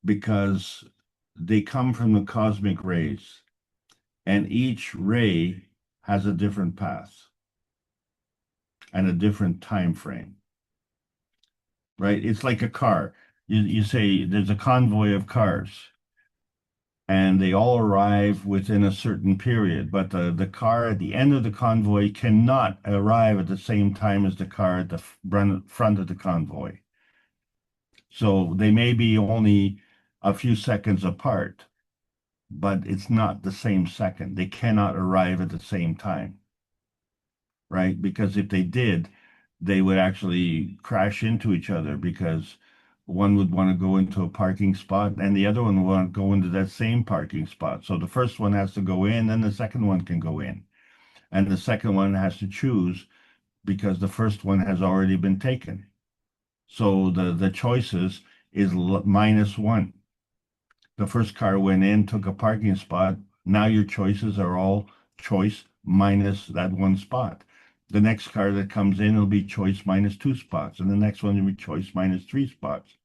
because they come from the cosmic rays, and each ray has a different path and a different time frame. Right? It's like a car. You say there's a convoy of cars, and they all arrive within a certain period, but the car at the end of the convoy cannot arrive at the same time as the car at the front of the convoy. So they may be only a few seconds apart, but it's not the same second. They cannot arrive at the same time, right? Because if they did, they would actually crash into each other, because one would want to go into a parking spot and the other one would want to go into that same parking spot. So the first one has to go in, then the second one can go in. And the second one has to choose because the first one has already been taken. So the choices is -1. The first car went in, took a parking spot. Now your choices are all choice minus that one spot. The next car that comes in will be choice -2 spots, and the next one will be choice -3 spots.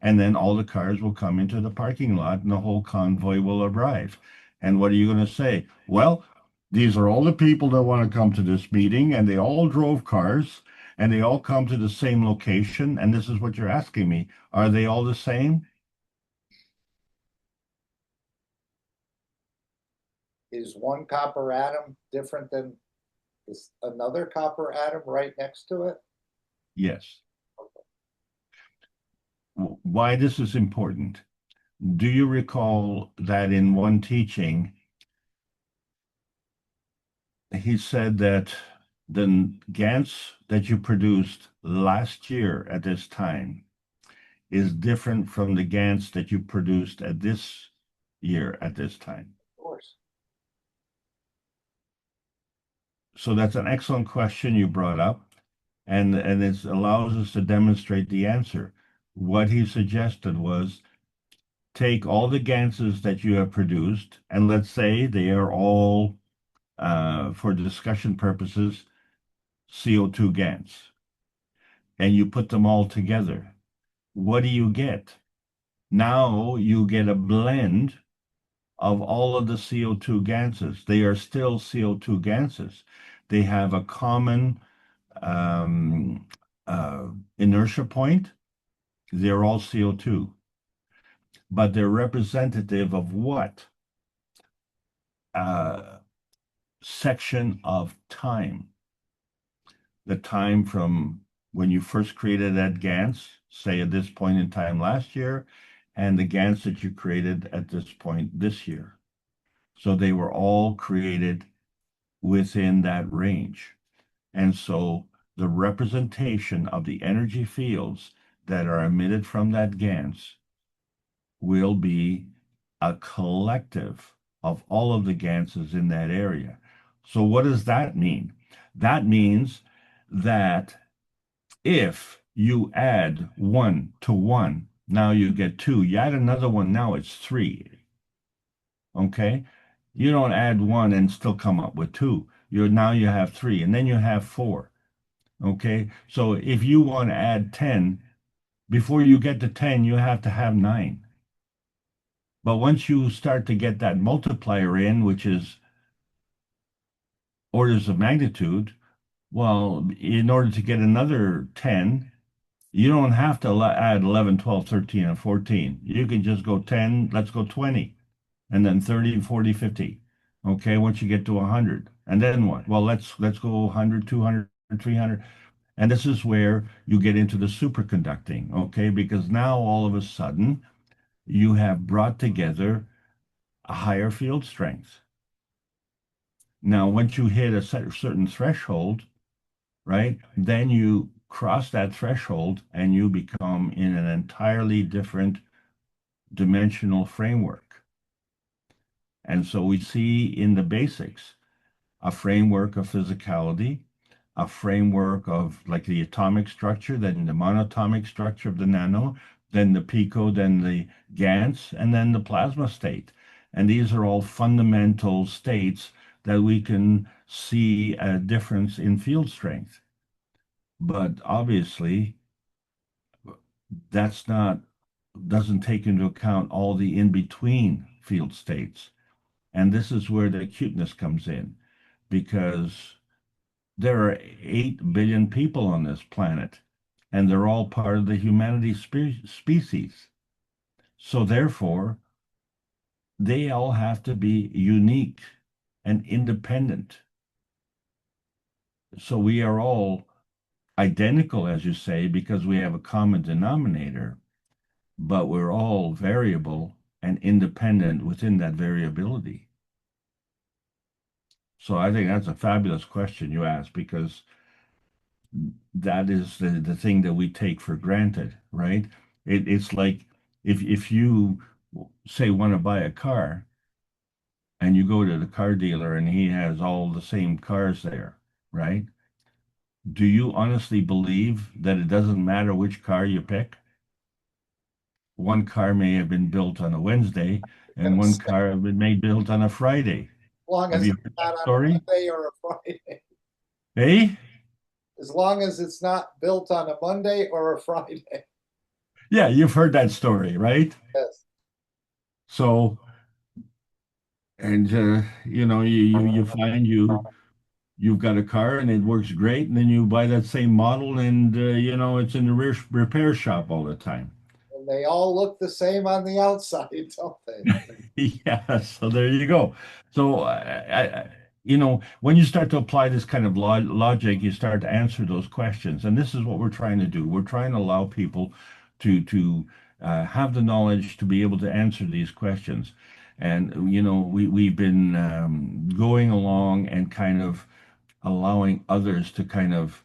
And then all the cars will come into the parking lot and the whole convoy will arrive. And what are you going to say? Well, these are all the people that want to come to this meeting, and they all drove cars, and they all come to the same location. And this is what you're asking me. Are they all the same? Is one copper atom different than another copper atom right next to it? Yes. Why this is important? Do you recall that in one teaching, he said that the GANs that you produced last year at this time is different from the GANs that you produced at this year at this time? Of course. So that's an excellent question you brought up, and it allows us to demonstrate the answer. What he suggested was take all the Ganses that you have produced, and let's say they are all, for discussion purposes, CO2 Gans, and you put them all together. What do you get? Now you get a blend of all of the CO2 Ganses. They are still CO2 Ganses. They have a common um, inertia point. They're all CO2, but they're representative of what? Section of time. The time from when you first created that GANS, say at this point in time last year, and the GANS that you created at this point this year. So they were all created within that range. And so the representation of the energy fields that are emitted from that GANS will be a collective of all of the GANSes in that area. So what does that mean? That means that if you add 1 to 1, now you get 2. You add another one, now it's 3. Okay? You don't add 1 and still come up with 2. Now you have 3, and then you have 4. Okay? So if you want to add 10, before you get to 10, you have to have 9. But once you start to get that multiplier in, which is orders of magnitude, well, in order to get another 10, you don't have to add 11, 12, 13, and 14. You can just go 10, let's go 20, and then 30, 40, 50. Okay, once you get to 100. And then what? Well, let's go 100, 200, 300. And this is where you get into the superconducting, okay? Because now all of a sudden you have brought together a higher field strength. Now, once you hit a certain threshold, right, then you cross that threshold and you become in an entirely different dimensional framework. And so we see in the basics a framework of physicality, a framework of like the atomic structure, then the monatomic structure of the nano, then the pico, then the GANs, and then the plasma state. And these are all fundamental states that we can see a difference in field strength. But obviously, doesn't take into account all the in-between field states. And this is where the acuteness comes in, because there are 8 billion people on this planet, and they're all part of the humanity species. So therefore, they all have to be unique and independent. So we are all identical, as you say, because we have a common denominator, but we're all variable and independent within that variability. So I think that's a fabulous question you asked, because that is the thing that we take for granted, right? It's like if you say want to buy a car and you go to the car dealer and he has all the same cars there, right? Do you honestly believe that it doesn't matter which car you pick? One car may have been built on a Wednesday and one car have been built on a Friday. As long Have as you it's heard not that on a story? Monday or a Friday. Hey? As long as it's not built on a Monday or a Friday. Yeah, you've heard that story, right? Yes. So, and you find you've got a car and it works great, and then you buy that same model and it's in the repair shop all the time. And they all look the same on the outside, don't they? Yeah, so there you go. So when you start to apply this kind of logic, you start to answer those questions, and this is what we're trying to do. We're trying to allow people to have the knowledge to be able to answer these questions. And we've been going along and kind of allowing others to kind of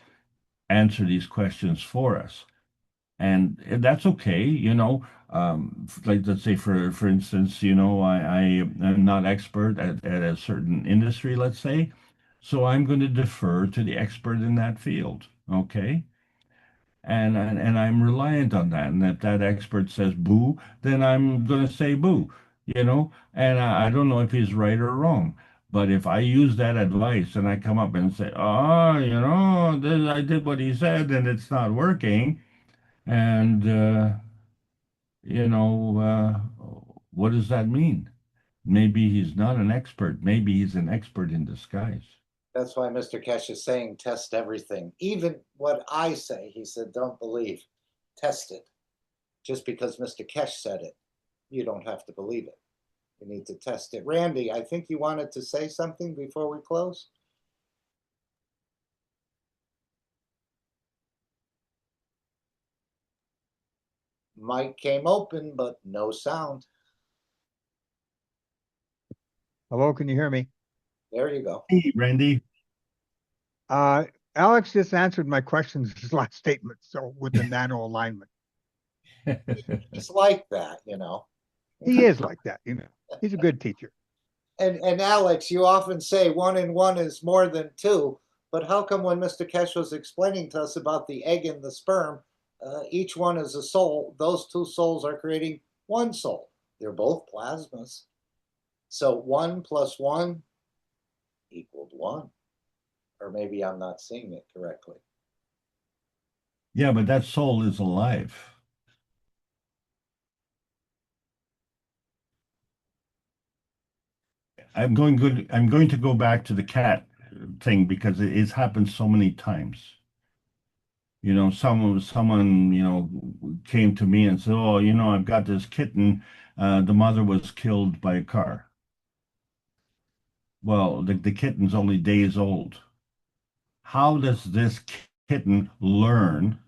answer these questions for us. And that's okay, like let's say for instance, I am not expert at a certain industry, let's say, so I'm going to defer to the expert in that field, okay? And I'm reliant on that. And if that expert says boo, then I'm going to say boo, And I don't know if he's right or wrong. But if I use that advice and I come up and say, oh, I did what he said and it's not working, and what does that mean? Maybe he's not an expert. Maybe he's an expert in disguise. That's why Mr. Kesh is saying test everything. Even what I say, he said, don't believe, test it. Just because Mr. Kesh said it, you don't have to believe it. You need to test it. Randy, I think you wanted to say something before we close. Mic came open, but no sound. Hello, can you hear me? There you go. Hey, Randy. Alex just answered my questions in his last statement, so with the nano alignment. It's like that, He is like that, He's a good teacher. And Alex, you often say 1 and 1 is more than 2, but how come when Mr. Kesh was explaining to us about the egg and the sperm, each one is a soul, those 2 souls are creating 1 soul. They're both plasmas. So 1 plus 1 equaled 1. Or maybe I'm not seeing it correctly. Yeah, but that soul is alive. I'm going to go back to the cat thing because it's happened so many times. Someone, came to me and said, "Oh, I've got this kitten. The mother was killed by a car." Well, the kitten's only days old. How does this kitten learn,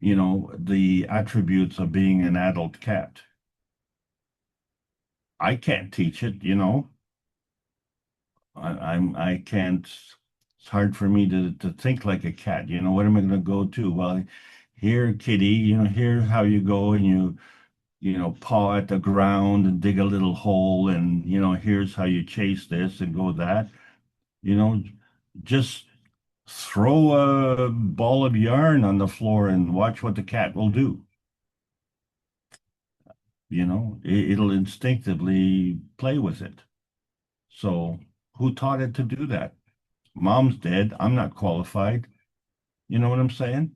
the attributes of being an adult cat? I can't teach it, I can't. It's hard for me to think like a cat. What am I going to go to? Well, here, kitty, here's how you go and paw at the ground and dig a little hole, and here's how you chase this and go that. Just throw a ball of yarn on the floor and watch what the cat will do. It'll instinctively play with it. So who taught it to do that? Mom's dead. I'm not qualified. You know what I'm saying?